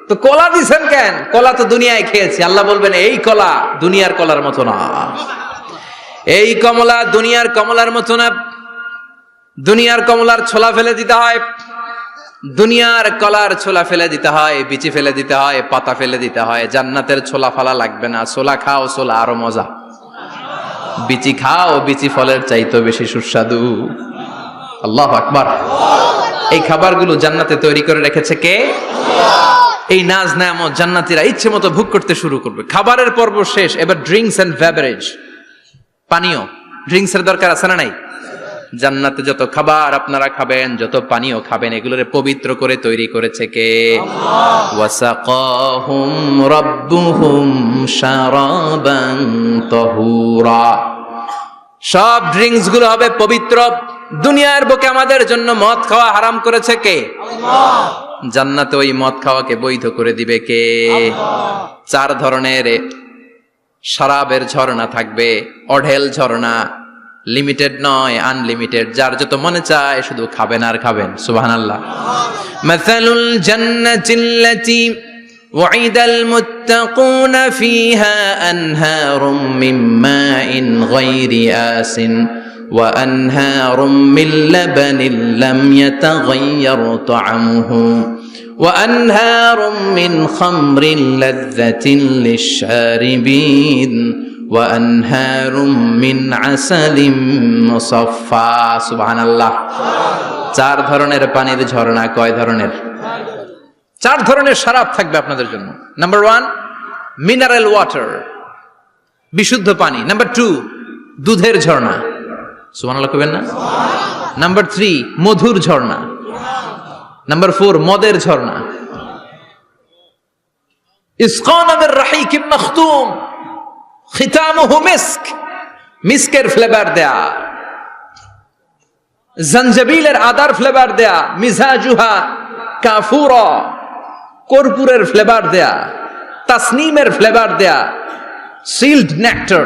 তো কলা দিছেন কেন? কলা তো দুনিয়ায় খেয়েছি। আল্লাহ বলবেন এই কলা দুনিয়ার কলার মতো না, এই কমলা দুনিয়ার কমলার মতো না। দুনিয়ার কমলার ছোলা ফেলে দিতে হয়, দুনিয়ার কলার ছোলা ফেলে দিতে হয়, বিচি ফেলে দিতে হয়, পাতা ফেলে দিতে হয়। জান্নাতের ছোলা ফালা লাগবে না, ছোলা খাও, ছোলা আরো মজা। বিচি খাও, বিচি ফলের চাইতে বেশি সুস্বাদু। আল্লাহু আকবার। এই খাবারগুলো জান্নাতে তৈরি করে রেখেছে কে? এই নাজ নেয়ামত জান্নাতীরা ইচ্ছে মতো ভোগ করতে শুরু করবে। খাবারের পর্ব শেষ, এবার ড্রিঙ্কস এন্ড বেভারেজ, পানীয়। ড্রিঙ্কসের দরকার আছে না নাই? জান্নাতে যত খাবার আপনারা খাবেন, যত পানীয় খাবেন, এগুলোরে পবিত্র করে তৈরি করেছে কে? ওয়াসাকাহুম রাব্বুহুম শারাবান তাহুরা। সব ড্রিঙ্কস গুলো হবে পবিত্র। দুনিয়ার বুকে আমাদের জন্য মদ খাওয়া হারাম করেছে কে? আল্লাহ। জান্নাতে ওই মদ খাওয়াকে বৈধ করে দিবে কে? আল্লাহ। 4 ধরনের শরাবের ঝর্ণা থাকবে, অঢেল ঝর্ণা, লিমিটেড নয়, আনলিমিটেড। যার যত মনে চায় শুধু খাবেন আর খাবেন। সুবহানাল্লাহ। মাসালুল জান্নাতিল্লাতী ওয়াইদাল মুত্তাকুনা ফিহা আনহারুম মিন মাইন গায়রি আসিন ওয়া আনহারুম মিন লাবানিন লাম ইয়াতাগায়্যার তা'আমুহু ওয়া আনহারুম মিন খামরিন লাযযাতিন লিশ-শারিবিন وأنهار من عسل مصفى সুবহানাল্লাহ। 4 ধরনের পানির ঝর্ণা। কয় ধরনের? 4 ধরনের শরাব থাকবে আপনাদের জন্য। নাম্বার 1 মিনারেল ওয়াটার, বিশুদ্ধ পানি। নাম্বার 2 দুধের ঝর্ণা। সুবহানাল্লাহ কইবেন না? নাম্বার 3 মধুর ঝর্ণা। নাম্বার 4 মদের ঝর্ণা। ইসকানা মির রাহিকিম মাখতুম খিতামুহু মিস্ক, মিস্কের ফ্লেভার দেয়া, জঞ্জাবিলের আদার ফ্লেভার দেয়া, মিজাজুহা কাফুরা, কর্পূরের ফ্লেভার দেয়া, তাসনিমের ফ্লেভার দেয়া, সিল্ড নেক্টার,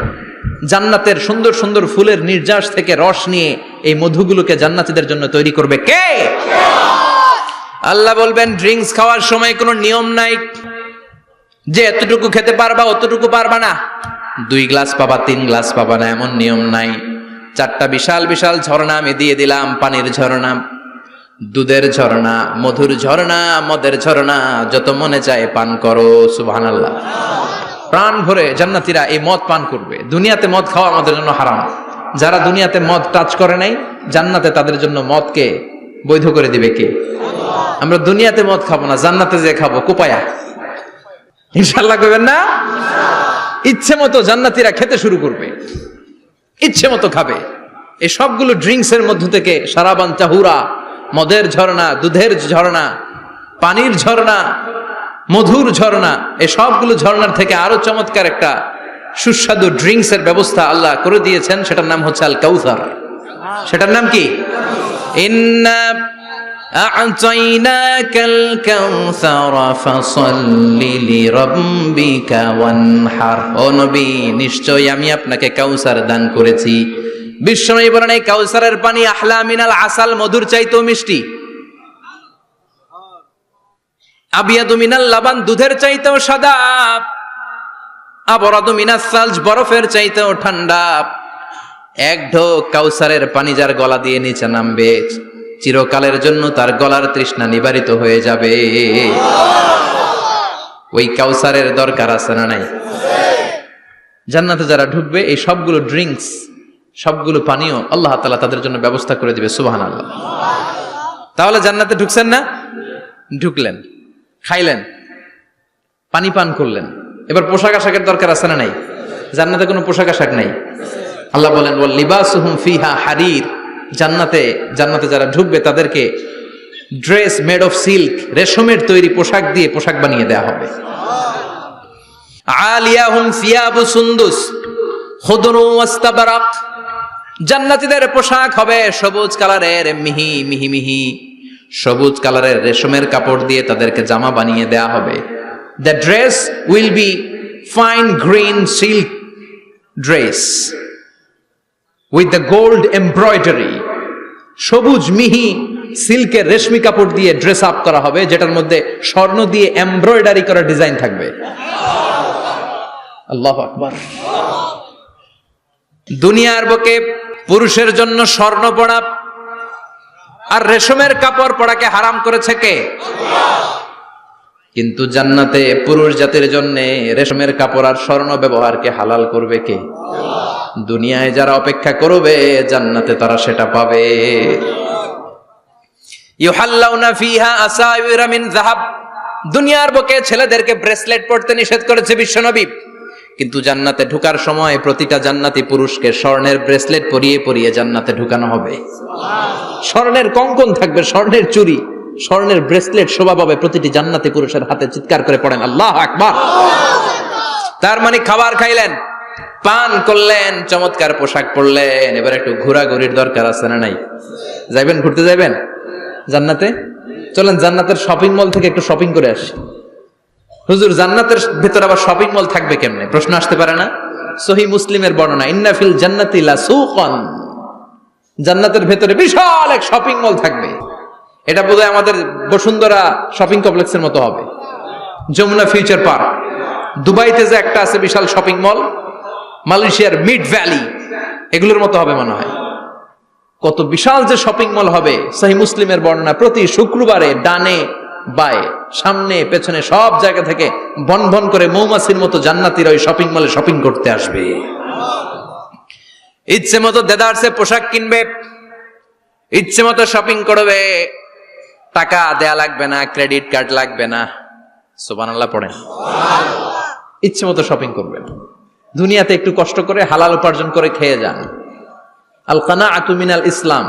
জান্নাতের সুন্দর সুন্দর ফুলের নির্যাস থেকে রস নিয়ে এই মধুগুলোকে জান্নাতীদের জন্য তৈরি করবে কে? আল্লাহ বলবেন ড্রিঙ্কস খাওয়ার সময় কোনো নিয়ম নাই যে এতটুকু খেতে পারবা অতটুকু পারবা না, 2 গ্লাস পাবা 3 গ্লাস পাবা না, এমন নিয়ম নাই। 4টা বিশাল বিশাল ঝর্ণা আমি দিয়ে দিলাম। পানির ঝর্ণা, দুধের ঝর্ণা, মধুর ঝর্ণা, মদের ঝর্ণা, যত মনে চায় পান করো। সুবহানাল্লাহ। প্রাণ ভরে জান্নাতীরা এই মদ পান করবে। দুনিয়াতে মদ খাওয়া আমাদের জন্য হারাম। যারা দুনিয়াতে মদ টাচ করে নাই, জান্নাতে তাদের জন্য মদকে বৈধ করে দিবে কে? আমরা দুনিয়াতে মদ খাবো না, জান্নাতে যে খাবো কোপায়া। ইনশাআল্লাহ কইবেন না? ইচ্ছে মতো জান্নাতীরা খেতে শুরু করবে, ইচ্ছে মতো খাবে। এই সবগুলো ড্রিঙ্কস এর মধ্য থেকে শারাবান তাহুরা, মদের ঝর্ণা, দুধের ঝর্ণা, পানির ঝর্ণা, মধুর ঝর্ণা, এই সবগুলো ঝর্ণার থেকে আরো চমৎকার একটা সুস্বাদু ড্রিঙ্কস এর ব্যবস্থা আল্লাহ করে দিয়েছেন। সেটার নাম হচ্ছে আল কাউসার। সেটার নাম কি? ইন্না আ'তাইনাকাল কাউসারা ফাসাল্লি লিরাব্বিকা ওয়ানহার। ও নবী, নিশ্চয়ই আমি আপনাকে কাউসার দান করেছি। বিশ্বনবী বলেন এই কাউসারের পানি আহলা মিনাল আসাল, মধুর চাইতেও মিষ্টি। আবিয়াদু মিনাল লাবান, দুধের চাইতেও সাদা। আবরাদু মিনাস সালজ, বরফের চাইতেও ঠান্ডা। এক ঢোক কাউসারের পানি যার গলা দিয়ে নিচে নামবে, চিরকালের জন্য তার গলার তৃষ্ণা নিবারিত হয়ে যাবে। ওই কাউসারের দরকার আছে না নাই? জান্নাতে যারা ঢুকবে এই সবগুলো ড্রিঙ্কস, সবগুলো পানীয় আল্লাহ তাআলা তাদের জন্য ব্যবস্থা করে দিবে। সুবহানাল্লাহ। তাহলে জান্নাতে ঢুকছেন না? ঢুকলেন, খাইলেন, পানি পান করলেন, এবার পোশাক আশাকের দরকার আছে না নাই? জান্নাতে কোনো পোশাক আশাক নাই। আল্লাহ বলেন ওয়াল লিবাসুহুম ফিহা হারির, জান্নাতে যারা ঢুকবে তাদেরকে ড্রেস মেড অফ সিল্ক, রেশমের তৈরি পোশাক দিয়ে পোশাক বানিয়ে দেওয়া হবে। আলিয়াহুম সিয়াবু সুন্দুস খুদরু ওয়াস্তাবরাক, জান্নাতীদের পোশাক হবে সবুজ কালারের, মিহি মিহি মিহি সবুজ কালারের রেশমের কাপড় দিয়ে তাদেরকে জামা বানিয়ে দেওয়া হবে। The dress will be fine green silk dress with the gold embroidery, সবুজ মিহি সিল্কের রেশমি কাপড় দিয়ে ড্রেস আপ করা হবে, যেটার মধ্যে স্বর্ণ দিয়ে এমব্রয়ডারি করা ডিজাইন থাকবে। আল্লাহু আকবার। দুনিয়ার বুকে পুরুষের জন্য স্বর্ণ পরা আর রেশমের কাপড় পরাকে হারাম করেছে কে? কিন্তু জান্নাতে পুরুষ জাতির জন্য রেশমের কাপড় আর স্বর্ণ ব্যবহারকে হালাল করবে কে? দুনিয়ায় যারা অপেক্ষা করবে জান্নাতে তারা সেটা পাবে। ইউহাল্লাউনা ফিহা আসাইরা মিন যাহাব, দুনিয়ার বুকে ছেলেদেরকে ব্রেসলেট পরতে নিষেধ করেছে বিশ্বনবী, কিন্তু জান্নাতে ঢোকার সময় প্রতিটা জান্নাতি পুরুষকে স্বর্ণের ব্রেসলেট পরিয়ে পরিয়ে জান্নাতে ঢুকানো হবে। স্বর্ণের কঙ্কন থাকবে, স্বর্ণের চুড়ি, স্বর্ণের ব্রেসলেট শোভা পাবে প্রতিটি জান্নাতি পুরুষের হাতে। চিৎকার করে পড়েন আল্লাহু আকবার। তার মানে খাবার খাইলেন, পান করলেন, চমৎকার পোশাক পরলেন, এবার একটু ঘোরাঘুরির দরকার আছে না নাই? যাইবেন, ঘুরতে যাইবেন জান্নাতে? চলেন জান্নাতের শপিং মল থেকে একটু শপিং করে আসি। হুজুর জান্নাতের ভেতর আবার শপিং মল থাকবে কেমনে? প্রশ্ন আসতে পারে না? সহিহ মুসলিমের বর্ণনা, ইন্না ফিল জান্নাতি লাসুকান, জান্নাতের ভেতরে বিশাল এক শপিং মল থাকবে। এটা বোধহয় আমাদের বসুন্ধরা শপিং কমপ্লেক্সের মতো হবে, যমুনা ফিউচার পার্ক। দুবাইতে যে একটা আছে বিশাল শপিং মল, মালয়েশিয়ার মিড ভ্যালি, এগুলোর মতো হবে মনে হয়। কত বিশাল যে শপিং মল হবে। সহিহ মুসলিমের বর্ণনা, প্রতি শুক্রবারে ডানে বায়ে সামনে পেছনে সব জায়গা থেকে বন বন করে মৌমাছির মতো জান্নাতীরা ওই শপিং মলে শপিং করতে আসবে। ইচ্ছে মতো দেদারসে পোশাক কিনবে, ইচ্ছে মতো শপিং করবে, টাকা দেয়া লাগবে না, ক্রেডিট কার্ড লাগবে না। সুবহানাল্লাহ পড়েন। ইচ্ছে মতো শপিং করবেন। দুনিয়াতে একটু কষ্ট করে হালাল উপার্জন করে খেয়ে যান। আল কানাআতু মিনাল ইসলাম,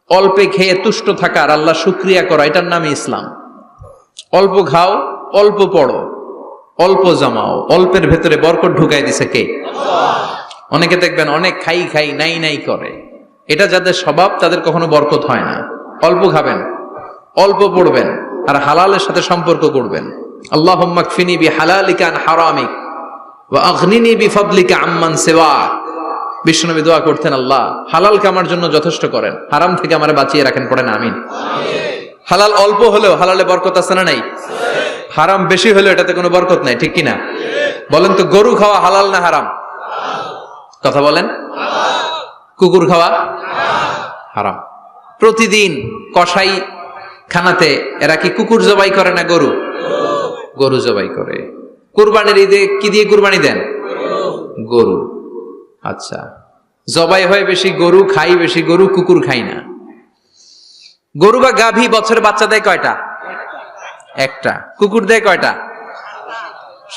অল্পে খেয়ে তুষ্ট থাকার, আল্লাহ শুকরিয়া করা, এটার নামই ইসলাম। অল্প খাও, অল্প পড়ো, অল্প জমাও, অল্পের ভেতরে বরকত ঢুকাই দিছে কে? অনেকে দেখবেন অনেক খাই খাই নাই নাই করে, এটা যাদের স্বভাব তাদের কখনো বরকত হয় না। অল্প খাবেন, অল্প পড়বেন, আর হালালের সাথে সম্পর্ক করবেন। আল্লাহুম্মা কফিনি বিহালালিকা আন হারামিক ওয়া আগনিনি বিফাদলিকা আম্মান সিওয়াক। বিশ্বনবী দোয়া করতেন, আল্লাহ হালালকে আমার জন্য যথেষ্ট করেন, হারাম থেকে আমারে বাঁচিয়ে রাখেন। পড়েন আমিন। হালাল অল্প হলেও হালালে বরকত আছে না নাই? হারাম বেশি হলেও এটাতে কোনো বরকত নাই, ঠিক কিনা? বলেন তো, গরু খাওয়া হালাল না হারাম? কথা বলেন। কুকুর খাওয়া হারাম। প্রতিদিন কসাই খানাতে এরা কি কুকুর জবাই করে না গরু? গরু জবাই করে। কুরবানির ঈদে কি দিয়ে কুরবানি দেন? গরু। আচ্ছা, জবাই হয় বেশি গরু, খাই বেশি গরু, কুকুর খাই না। গরু বা গাভী বছরে বাচ্চা দেয় কয়টা? একটা। কুকুর দেয় কয়টা?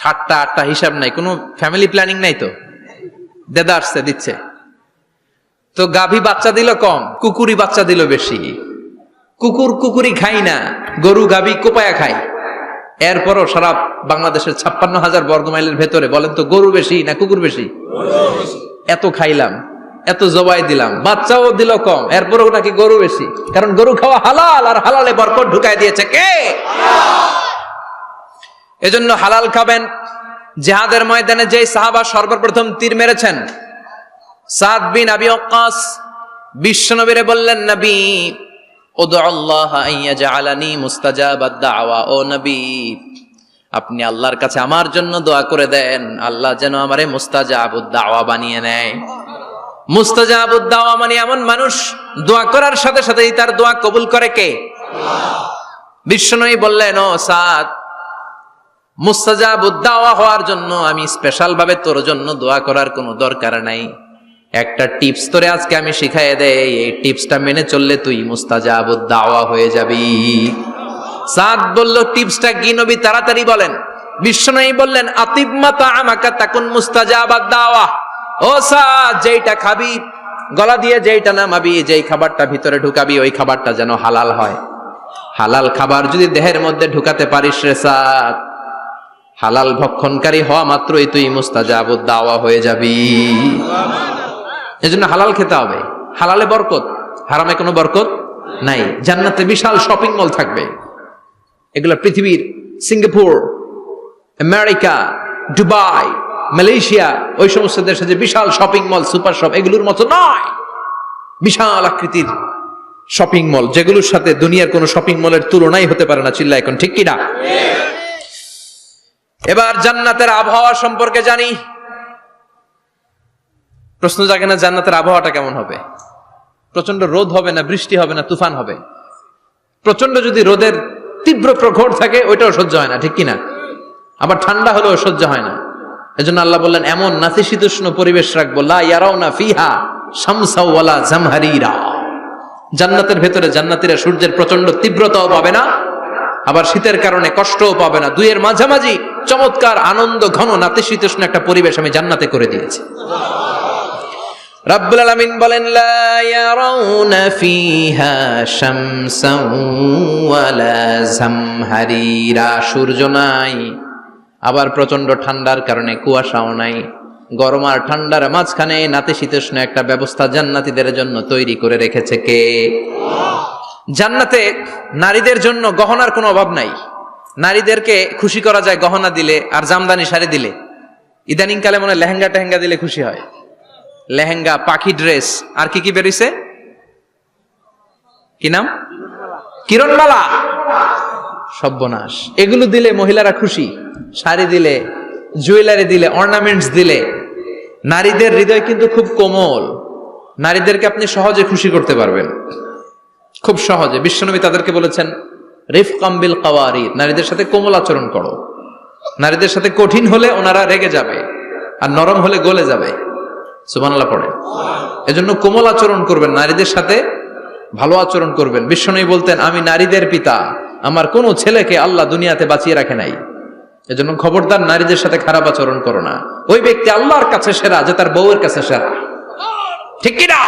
7টা 8টা, হিসাব নাই, কোনো ফ্যামিলি প্ল্যানিং নাই তো, দেদা আসছে দিচ্ছে। তো গাভী বাচ্চা দিল কম, কুকুরি বাচ্চা দিল বেশি। কুকুরি খাই না, গরু গাভী কোপায়া খায়। এরপরও সারা বাংলাদেশের 56,000 বর্গমাইলের ভেতরে বলেন তো, গরু বেশি না কুকুর বেশি? এত খাইলাম, এত জবাই দিলাম, বাচ্চাও দিল কম, এরপরও নাকি গরু বেশি। কারণ গরু খাওয়া হালাল, আর হালালে বরকত ঢুকাই দিয়েছে কে? এজন্য হালাল খাবেন। জিহাদের ময়দানে যে সাহাবা সর্বপ্রথম তীর মেরেছেন, সাদ বিন আবি ওয়াক্কাস, বিশ্বনবীরে বললেন, নবী উদু আল্লাহ আইয়াজআলানি মুস্তাজাবাদ দাওয়া। ও নবী, আপনি আল্লাহর কাছে আমার জন্য দোয়া করে দেন, আল্লাহ যেন আমারে মুস্তাজাবুদ দাওয়া বানিয়ে নেয়। মুস্তাজাবুদ দাওয়া মানে এমন মানুষ দোয়া করার সাথে সাথেই তার দোয়া কবুল করে কে? বিশ্বনবী বললেন, ও সাদ, মুস্তাজাবুদ দাওয়া হওয়ার জন্য আমি স্পেশাল ভাবে তোর জন্য দোয়া করার কোনো দরকার নাই। একটা টিপস তোরে আজকে আমি শিখাই দেই, এই টিপসটা মেনে চললে তুই মুস্তাজাবুদ দাওয়া হয়ে যাবি। সাদ বলল, টিপসটা কি নবী? তাড়াতাড়ি বলেন। বিশ্বনবী বললেন, আতিব মাতা আমাকা তাকুন মুস্তাজাবাদ দাওয়া। ও সাদ, যেইটা খাবি, গলা দিয়ে যেইটা নামাবি, যেই খাবারটা ভিতরে ঢুকাবি, ওই খাবারটা যেন হালাল হয়। হালাল খাবার যদি দেহের মধ্যে ঢুকাতে পারিস রে সাদ, হালাল ভক্ষণকারী হওয়া মাত্রই তুই মুস্তাজাবুদ দাওয়া হয়ে যাবি। এজন্য হালাল খেতে হবে। হালালে বরকত, হারামে কোনো বরকত নাই। জান্নাতে বিশাল শপিং মল থাকবে। এগুলো পৃথিবীর সিঙ্গাপুর, আমেরিকা, দুবাই, মালয়েশিয়া, ওই সমস্ত দেশে যে বিশাল শপিং মল, সুপার শপ, এগুলোর মতো নয়। বিশাল আকৃতির শপিং মল, যেগুলোর সাথে দুনিয়ার কোন শপিং মলের তুলনাই হতে পারে না। চিল্লা এখন ঠিক কিনা? এবার জান্নাতের আবহাওয়া সম্পর্কে জানি। প্রশ্ন জাগে না, জান্নাতের আবহাওয়াটা কেমন হবে? প্রচন্ড রোদ হবে না, বৃষ্টি হবে না, তুফান হবে? প্রচন্ড যদি রোদের তীব্র প্রখর থাকে, ওইটাও সহ্য হয় না, ঠিক কিনা? আবার ঠান্ডা হলেও সহ্য হয় না। এজন্য আল্লাহ বললেন, এমন নাতিশীতোষ্ণ পরিবেশ রাখবো, লা ইয়ারাউনা ফিহা শামসা ওয়ালা জামহারিরা। জান্নাতের ভেতরে জান্নাতীরা সূর্যের প্রচন্ড তীব্রতাও পাবে না, আবার শীতের কারণে কষ্টও পাবে না। দুইয়ের মাঝামাঝি চমৎকার আনন্দ ঘন নাতিশীতোষ্ণ একটা পরিবেশ আমি জান্নাতে করে দিয়েছি। রাব্বুল আলামিন বলেন, লা ইয়ারাউনা ফিহা শামসান ওয়ালা জামহারিরা। সূর্য নাই, আবার প্রচন্ড ঠান্ডার কারণে কুয়াশাও নাই। গরম আর ঠান্ডার মাঝখানে নাতিশীতোষ্ণ একটা ব্যবস্থা জান্নাতীদের জন্য তৈরি করে রেখেছে কে? জান্নাতে নারীদের জন্য গহনার কোনো অভাব নাই। নারীদেরকে খুশি করা যায় গহনা দিলে আর জামদানি শাড়ি দিলে। ইদানিং কালে মনে লেহেঙ্গা টেহেঙ্গা দিলে খুশি হয়। লেহেঙ্গা, পাখি ড্রেস, আর কি কি বেরিয়েছে, কি নাম? কিরণমালা, সর্বনাশ। এগুলো দিলে মহিলারা খুশি। শাড়ি দিলে, জুয়েলারি দিলে, অর্নামেন্টস দিলে। নারীদের হৃদয় কিন্তু খুব কোমল। নারীদেরকে আপনি সহজে খুশি করতে পারবেন, খুব সহজে। বিশ্বনবী তাদেরকে বলেছেন, রিফকাম বিল কাওয়ারির, নারীদের সাথে কোমল আচরণ করো। নারীদের সাথে কঠিন হলে ওনারা রেগে যাবে, আর নরম হলে গলে যাবে। সুবহানাল্লাহ পড়ে। এজন্য কোমল আচরণ করবেন, নারীদের সাথে ভালো আচরণ করবেন। বিশ্বনবী বলতেন, আমি নারীদের পিতা, আমার কোনো ছেলেকে আল্লাহ দুনিয়াতে বাঁচিয়ে রাখে নাই। এজন্য খবরদার নারীদের সাথে খারাপ আচরণ করো না। ওই ব্যক্তি আল্লাহর কাছে সেরা যে তার বউয়ের কাছে সেরা, ঠিক কি না?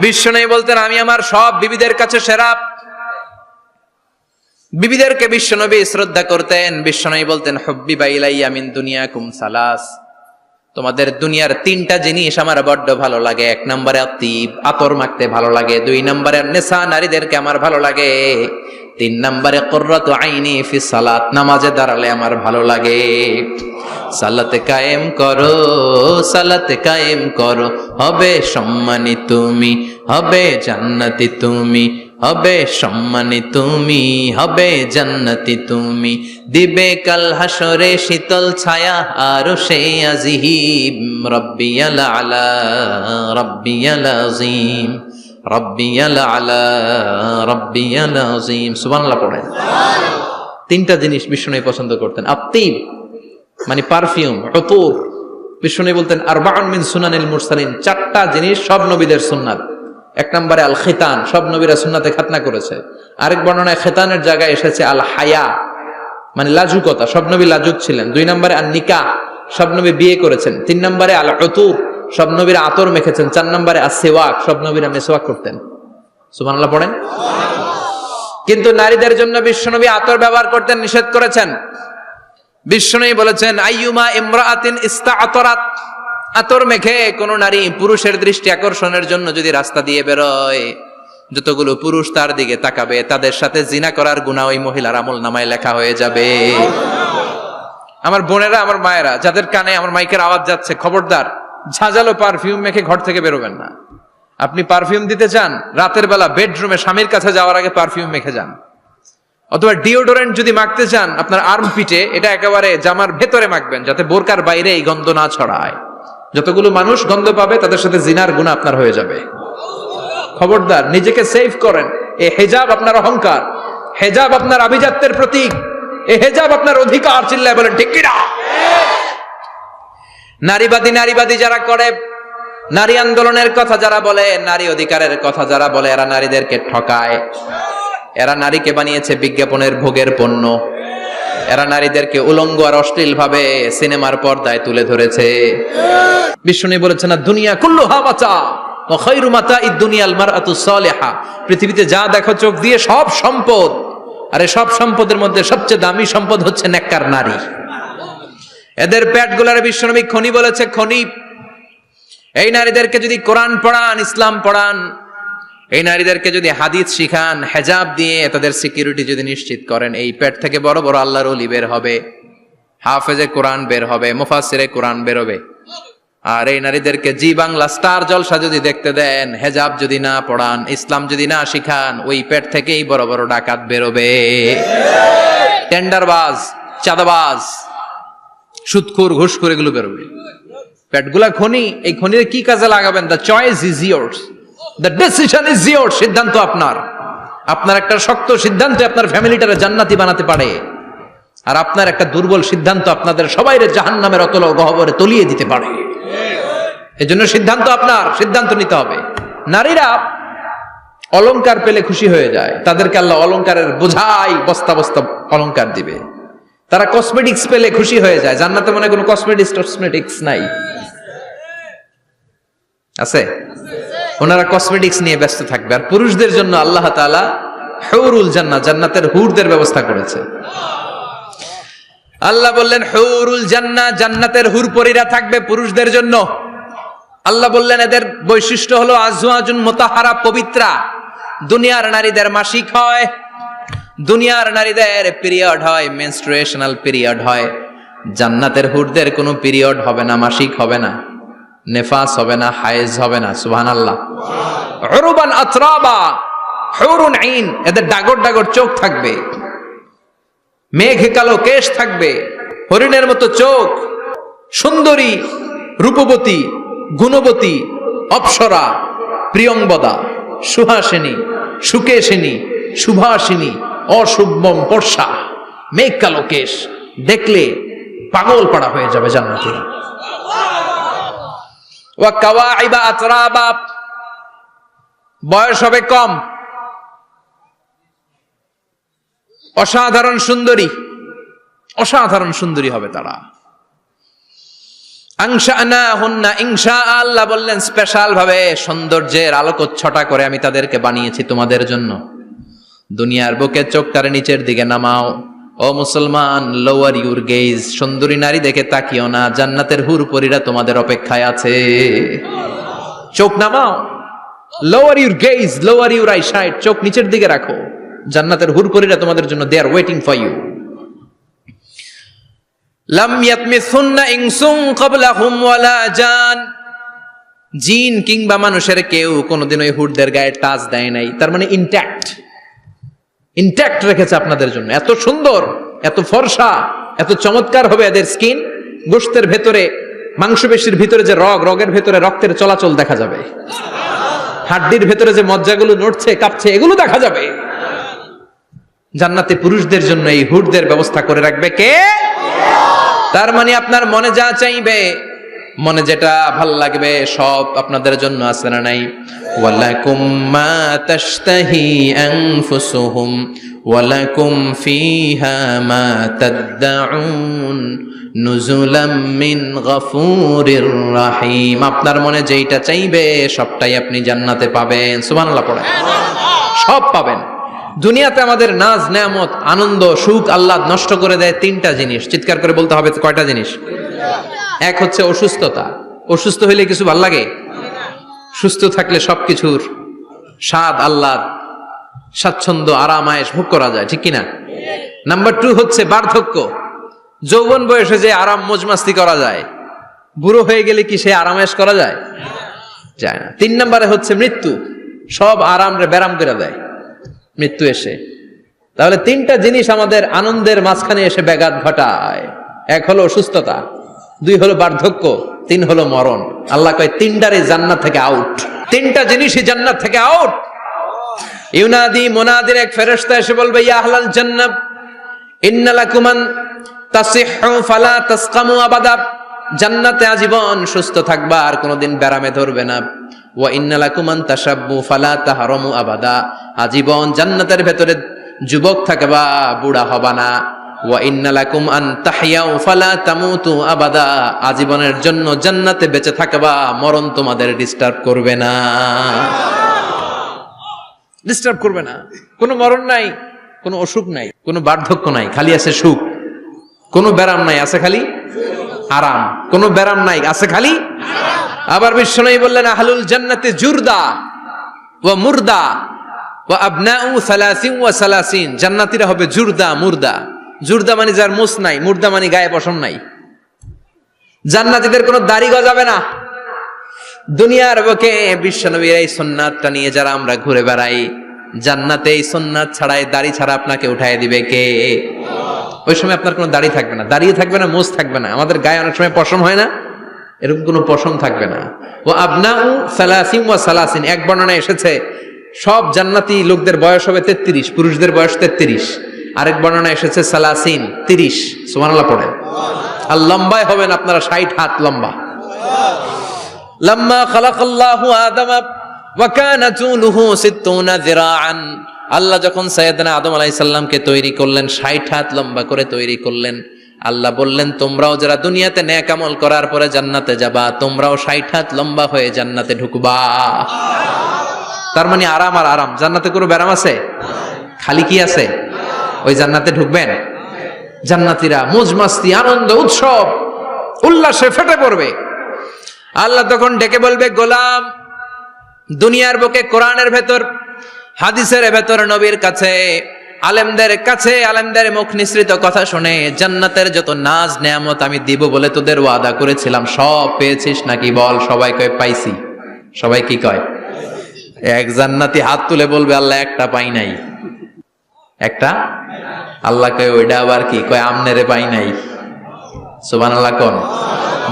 বিশ্বনবী বলতেন, আমি আমার সব বিবিদের কাছে সেরা। বিবিদেরকে বিশ্বনবী শ্রদ্ধা করতেন। বিশ্বনবী বলতেন, হুব্বিবা ইলাইয়া মিন দুনিয়াকুম সালাস, তোমাদের দুনিয়ার তিনটা জিনিস আমার বড্ড ভালো লাগে। এক নম্বরে আতিব, আতর মাখতে ভালো লাগে। দুই নম্বরে নেশা, নারীদেরকে আমার ভালো লাগে। তিন নম্বরে কুররাতু আইনি ফি সালাত, নামাজে দাঁড়ালে আমার ভালো লাগে। সালাতে কায়েম করো, সালাতে কায়েম করো, হবে সম্মানী তুমি, হবে জান্নাতি তুমি, হবে সম্মানী তুমি, হবে জান্নাতি তুমি। দিবে কাল হাসরে শীতল ছায়া আরশে আজিম। রব্বিয়াল আলা, রব্বিয়াল আযীম, রব্বিয়াল আলা, রব্বিয়াল আযীম। সুবহানাল্লাহ পড়ে। তিনটা জিনিস বিষ্ণু পছন্দ করতেন। আতিব মানে পারফিউম, উতুর। বিষ্ণু বলতেন, আরবাউন মিন সুনানিল মুরসালিন, চারটা জিনিস সব নবীদের সুন্নাত। এক নম্বরে আল খিতান, সব নবীরা সুন্নাতে খাতনা করেছে। আরেক বর্ণনায় খিতানের জায়গায় এসেছে আল হায়া, মানে লাজুকতা, সব নবী লাজুক ছিলেন। দুই নম্বরে আল নিকাহ, সব নবী বিয়ে করেছেন। তিন নম্বরে আল উতুর, সব নবীরা আতর মেখেছেন। চার নম্বরে আস সিওয়াক, সব নবীরা মিসওয়াক করতেন। সুবহানাল্লাহ পড়েন। কিন্তু নারীদের জন্য বিশ্বনবী আতর ব্যবহার করতেন নিষেধ করেছেন। বিশ্বনবী বলেছেন, আইয়ুমা ইমরাআতিন ইস্তাআতারাত, আতর মেখে কোন নারী পুরুষের দৃষ্টি আকর্ষণের জন্য যদি রাস্তা দিয়ে বেরোয়, যতগুলো পুরুষ তার দিকে তাকাবে, তাদের সাথে জিনা করার গুনাহ ওই মহিলার আমল নামায় লেখা হয়ে যাবে। আমার বোনেরা, আমার মায়েরা, যাদের কানে আমার মাইকের আওয়াজ যাচ্ছে, খবরদার ঝাঁঝালো পারফিউম মেখে ঘর থেকে বেরোবেন না। আপনি পারফিউম দিতে চান, রাতের বেলা বেডরুমে স্বামীর কাছে যাওয়ার আগে পারফিউম মেখে যান। অথবা ডিওডোরেন্ট যদি মাখতে চান, আপনার আর্মপিটে, এটা একেবারে জামার ভেতরে মাখবেন, যাতে বোরকার বাইরে এই গন্ধ না ছড়ায়। যতগুলো মানুষ গন্ধ পাবে, তাদের সাথে জিনার গুনাহ আপনার হয়ে যাবে। খবরদার, নিজেকে সেভ করেন। এই হিজাব আপনার অহংকার, হিজাব আপনার আভিজাত্যের প্রতীক, এই হিজাব আপনার অধিকার। চিল্লায় বলেন ঠিক কি না? নারীবাদী যারা করে, নারী আন্দোলনের কথা যারা বলে, নারী অধিকারের কথা যারা বলে, এরা নারীদেরকে ঠকায়। এরা নারীকে বানিয়েছে বিজ্ঞাপনের ভোগের পণ্য। এরা নারীদেরকে উলঙ্গ আর অশ্লীল ভাবে সিনেমার পর্দায় তুলে ধরেছে। বিষ্ণু বলেছেন না, দুনিয়া কুল্লুহা মাতা ওয়া খায়রু মাতা'id দুনিয়াল মারআতুস সালিহা। পৃথিবীতে যা দেখো চোখ দিয়ে সব সম্পদ, আর এই সব সম্পদের মধ্যে সবচেয়ে দামি সম্পদ হচ্ছে নেককার নারী। এদের পেটগুলার বিশ্বনবী খনি বলেছে, খনি। এই নারীদেরকে যদি কোরআন পড়ান, ইসলাম পড়ান, এই নারীদেরকে যদি হাদিস শিখান, হেজাব দিয়ে তাদের সিকিউরিটি যদি নিশ্চিত করেন, এই পেট থেকে বড় বড় আল্লাহর ওলি বের হবে, হাফেজে কোরআন বের হবে, মুফাসসিরে কোরআন বের হবে। আর এই নারীদেরকে জি বাংলা স্টার জলসা যদি দেখতে দেন, হেজাব যদি না পড়ান, ইসলাম যদি না শিখান, ওই পেট থেকেই বড় বড় ডাকাত বেরোবে, টেন্ডারবাজ, চাঁদাবাজ, সুদখোর, ঘুষখোর, এগুলো বেরোবে। পেটগুলা খনি, এই খনির কি কাজে লাগাবেন? The choice is years, the decision is years. সিদ্ধান্ত আপনার। আপনার একটা শক্ত সিদ্ধান্ত আপনার ফ্যামিলিটারে জান্নাতি বানাতে পারে, আর আপনার একটা দুর্বল সিদ্ধান্ত আপনাদের সবাইরে জাহান্নামের অতল গহ্বরে তলিয়ে দিতে পারে। এজন্য সিদ্ধান্ত আপনার, সিদ্ধান্ত নিতে হবে। নারীরা অলংকার পেলে খুশি হয়ে যায়, তাদেরকে আল্লাহ অলংকারের বোঝাই বস্তা বস্তা অলংকার দিবে। তারা কসমেটিক্স পেলে খুশি হয়ে যায়। জান্নাতে মনে কোনো কসমেটিক্স নাই, আছে? ওনারা কসমেটিক্স নিয়ে ব্যস্ত থাকবে। আর পুরুষদের জন্য আল্লাহ তাআলা হুরুল জান্নাহ, জান্নাতের হুরদের ব্যবস্থা করেছে। আল্লাহ বললেন হুরুল জান্নাহ, জান্নাতের হুরপরীরা থাকবে পুরুষদের জন্য। আল্লাহ বললেন এদের বৈশিষ্ট্য হলো আজওয়াজুন মুতাহহারা, পবিত্রা। দুনিয়ার নারীদের মাসিক হয়, দুনিয়ার নারীদের পিরিয়ড হয়, মেনস্ট্রুয়েশনাল পিরিয়ড হয়। জান্নাতের হুরদের কোনো পিরিয়ড হবে না, মাসিক হবে না, নেফাস হবে না, হায়েজ হবে না। সুবহানাল্লাহ। উরুবান আতরাবা, হুরুন আইন, এদের ডাগর ডাগর চোখ থাকবে, মেঘ কালো কেশ থাকবে, হরিণের মতো চোখ, সুন্দরী, রূপবতী, গুণবতী, অপ্সরা, প্রিয়ংবদা, সুহাসিনী, সুকেশিনী, সুভাষিনী, অশুভম পর্ষা, মেঘ কালো কেশ, দেখলে পাগল পাড়া হয়ে যাবে জান্নাতীরা। ওয়া কাওয়াইবা আতরাবা, বয়স হবে কম, অসাধারণ সুন্দরী, অসাধারণ সুন্দরী হবে তারা। আনশানাহুন্না ইনশা, আল্লাহ বললেন স্পেশাল ভাবে সৌন্দর্যের আলোকচ্ছটা করে আমি তাদেরকে বানিয়েছি তোমাদের জন্য। দুনিয়ার বুকে চোখটারে নিচের দিকে নামাও। ও মুসলমান, লোয়ার ইউর গেজ, সুন্দরী নারী দেখে তাকিও না, জান্নাতের হুরপরীরা তোমাদের অপেক্ষায় আছে। চোখ নামাও, lower your gauge, lower your eyesight, চোখ নিচের দিকে রাখো। জান্নাতের হুরপরীরা তোমাদের জন্য, দে আর ওয়েটিং ফর ইউ। লাম ইয়াতমিসুন্না ইনসুন ক্বাবলাহুম ওয়ালা জান, জিন কিংবা মানুষের কেউ কোনোদিন ওই হুরদের গায়ে টাচ দেয় নাই। তার মানে ইনট্যাক্ট, ইনট্যাক্ট রেখেছে আপনাদের জন্য। এত সুন্দর, এত ফর্সা, এত চমৎকার হবে এদের স্কিন। গোশতের ভেতরে, মাংসপেশির ভিতরে যে রগ, রগের ভেতরে রক্তের চলাচল দেখা যাবে, হাড্ডির ভেতরে যে মজ্জাগুলো নড়ছে কাঁপছে, এগুলো দেখা যাবে। জান্নাতে পুরুষদের জন্য এই হুরদের ব্যবস্থা করে রাখবে কে? তার মানে আপনার মনে যা চাইবে, মনে যেটা ভাল লাগবে, সব আপনাদের জন্য আছে না নাই? ওয়ালাকুম মা তাশতাহি আনফুসুহুম ওয়ালাকুম ফিহা মা তাদউন নুজুলাম মিন গফুরির রহিম। আপনার মনে যেইটা চাইবে সবটাই আপনি জান্নাতে পাবেন। সুবহানাল্লাহ পড়েন। সব পাবেন। দুনিয়াতে আমাদের নাজ, নেয়ামত, আনন্দ, সুখ আল্লাহ নষ্ট করে দেয় তিনটা জিনিস। চিৎকার করে বলতে হবে কয়টা জিনিস? এক হচ্ছে অসুস্থতা। অসুস্থ হইলে কিছু ভাল লাগে? সুস্থ থাকলে সবকিছুর স্বাদ, আল্লাহ, স্বাচ্ছন্দ্য, আরাম, আয়েশ ভোগ করা যায়, ঠিক কিনা? নাম্বার 2 হচ্ছে বার্ধক্য। যৌবন বয়সে যে আরাম মজমাস্তি করা যায়, বুড়ো হয়ে গেলে কি সে আরাম আয়েশ করা যায়? যায় না। 3 নম্বরে হচ্ছে মৃত্যু। সব আরাম রে ব্যারাম করে দেয় মৃত্যু এসে। তাহলে 3টা জিনিস আমাদের আনন্দের মাঝখানে এসে ব্যাঘাত ঘটায়। 1 হলো অসুস্থতা, 2 হলো বার্ধক্য, 3 হলো মরণ। আল্লাহ কয় 3টারে জান্নাত থেকে আউট। 3টা জিনিসই জান্নাত থেকে আউট। ইউনাদি, মুনাদির এক ফেরেশতা এসে বলবে, ইয়া আহলাল জান্নাহ ইন্না লাকুম আন তাসিহু ফালা তাসকামু আবাদা। জান্নাতে আজীবন সুস্থ থাকবা, আর কোনোদিন ব্যারামে ধরবে না। ওয়া ইন্না লাকুম আন তাশাব্বু ফালা তাহরামু আবাদা, আজীবন জান্নাতের ভেতরে যুবক থাকবা, বুড়া হবা না। ওয়া ইন্না লাকুম আন তাহইয়াউ ফালা তামুতু আবাদা, আজীবনের জন্য জান্নাতে বেঁচে থাকবা, মরণ তোমাদের ডিস্টার্ব করবে না, ডিস্টার্ব করবে না। কোনো মরণ নাই, কোনো অসুখ নাই, কোনো বার্ধক্য নাই, খালি আছে সুখ। কোনো ব্যারাম নাই, আছে খালি আরাম। কোনো ব্যারাম নাই, আছে খালি। আবার বিশ্বনবী বললেন আহলুল জান্নাতে জুরদা ওয়া মুরদা ওয়া আবনাউ সালাসিন ওয়া সালাসিন, জান্নাতীরা হবে জুরদা মুরদা। জুরদা মানে যার মুছ নাই, মুরদা মানে গায়ে পশম নাই। জান্নাতীদের কোনো দাড়ি গজাবে না। দুনিয়ার বুকে বিশ্বনবীর এই সুন্নাতটা নিয়ে যারা আমরা ঘুরে বেড়াই, জান্নাতে এই সুন্নাত ছাড়াই দাড়ি ছাড়া আপনাকে উঠায় দিবে কে? ওই সময় আপনার কোনো দাড়ি থাকবে না, দাড়িও থাকবে না, মুছ থাকবে না। আমাদের গায়ে অনেক সময় পশম হয় না, এরকম কোনো পশম থাকবে না। ও আবনাউ সালাসিন ওয়া সালাসিন, এক বর্ণনায় এসেছে সব জান্নাতি লোকদের বয়স হবে 33, পুরুষদের বয়স 33। আরেক বর্ণনায় এসেছে সালাসিন, 30। সুবহানাল্লাহ পড়েন। আর লম্বায় হবেন আপনারা 60 হাত লম্বা। লাম্মা খালাকাল্লাহু আদামা ওয়া কানা তুলুহু 60 যিরাআন, আল্লাহ যখন সাইয়েদনা আদম আলাইহিস সালামকে তৈরি করলেন, 60 হাত লম্বা করে তৈরি করলেন। আল্লাহ বললেন তোমরাও যারা দুনিয়াতে নেক আমল করার পরে জান্নাতে যাবা, তোমরাও 60 হাত লম্বা হয়ে জান্নাতে ঢুকবা। তার মানে আরাম আর আরাম। জান্নাতে কোনো ব্যারাম আছে? খালি কি আছে? ওই জান্নাতে ঢুকবেন, জান্নাতীরা মौज মাস্তি আনন্দ উৎসব উল্লাসে ফেটে পড়বে। আল্লাহ তখন ডেকে বলবে গোলাম, দুনিয়ার বুকে কোরআনের ভেতর হাদিসের ভেতর নবীর কাছে আলেমদের মুখ নিঃসৃত কথা শুনে জান্নাতের যত নাজ নেয়ামত আমি দিব বলে তোদের ওয়াদা করেছিলাম, সব পেয়েছিস নাকি বল? সবাই কয় পাইছি। সবাই কি কয়? এক জান্নাতি হাত তুলে বলবে আল্লাহ একটা পাই নাই। একটা? আল্লাহ কয় ওইটা আবার কি? কয় আমনেরে পাই নাই। সুবহানাল্লাহ কোন?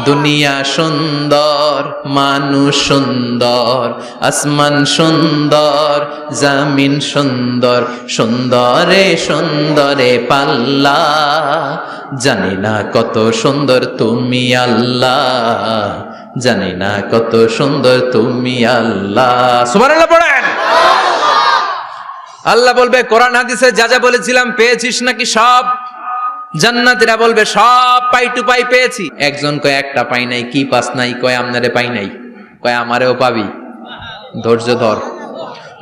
দুনিয়া সুন্দর, মানুষ সুন্দর, আসমান সুন্দর, জামিন সুন্দর, সুন্দরে সুন্দরে পাল্লা, জানি না কত সুন্দর তুমি আল্লাহ, জানি না কত সুন্দর তুমি আল্লাহ। সুবহানাল্লাহ পড়েন। আল্লাহ বলবে কোরআন হাদিসে যা যা বলেছিলাম পেয়েছিস নাকি সব? জান্নাতীরা বলবে সব পাই টু পাই পেয়েছি। একজন কয় একটা পাই নাই। কি পাস নাই? কয় আমনারে পাই নাই। কয় আমারেও পাবি, ধৈর্য ধর।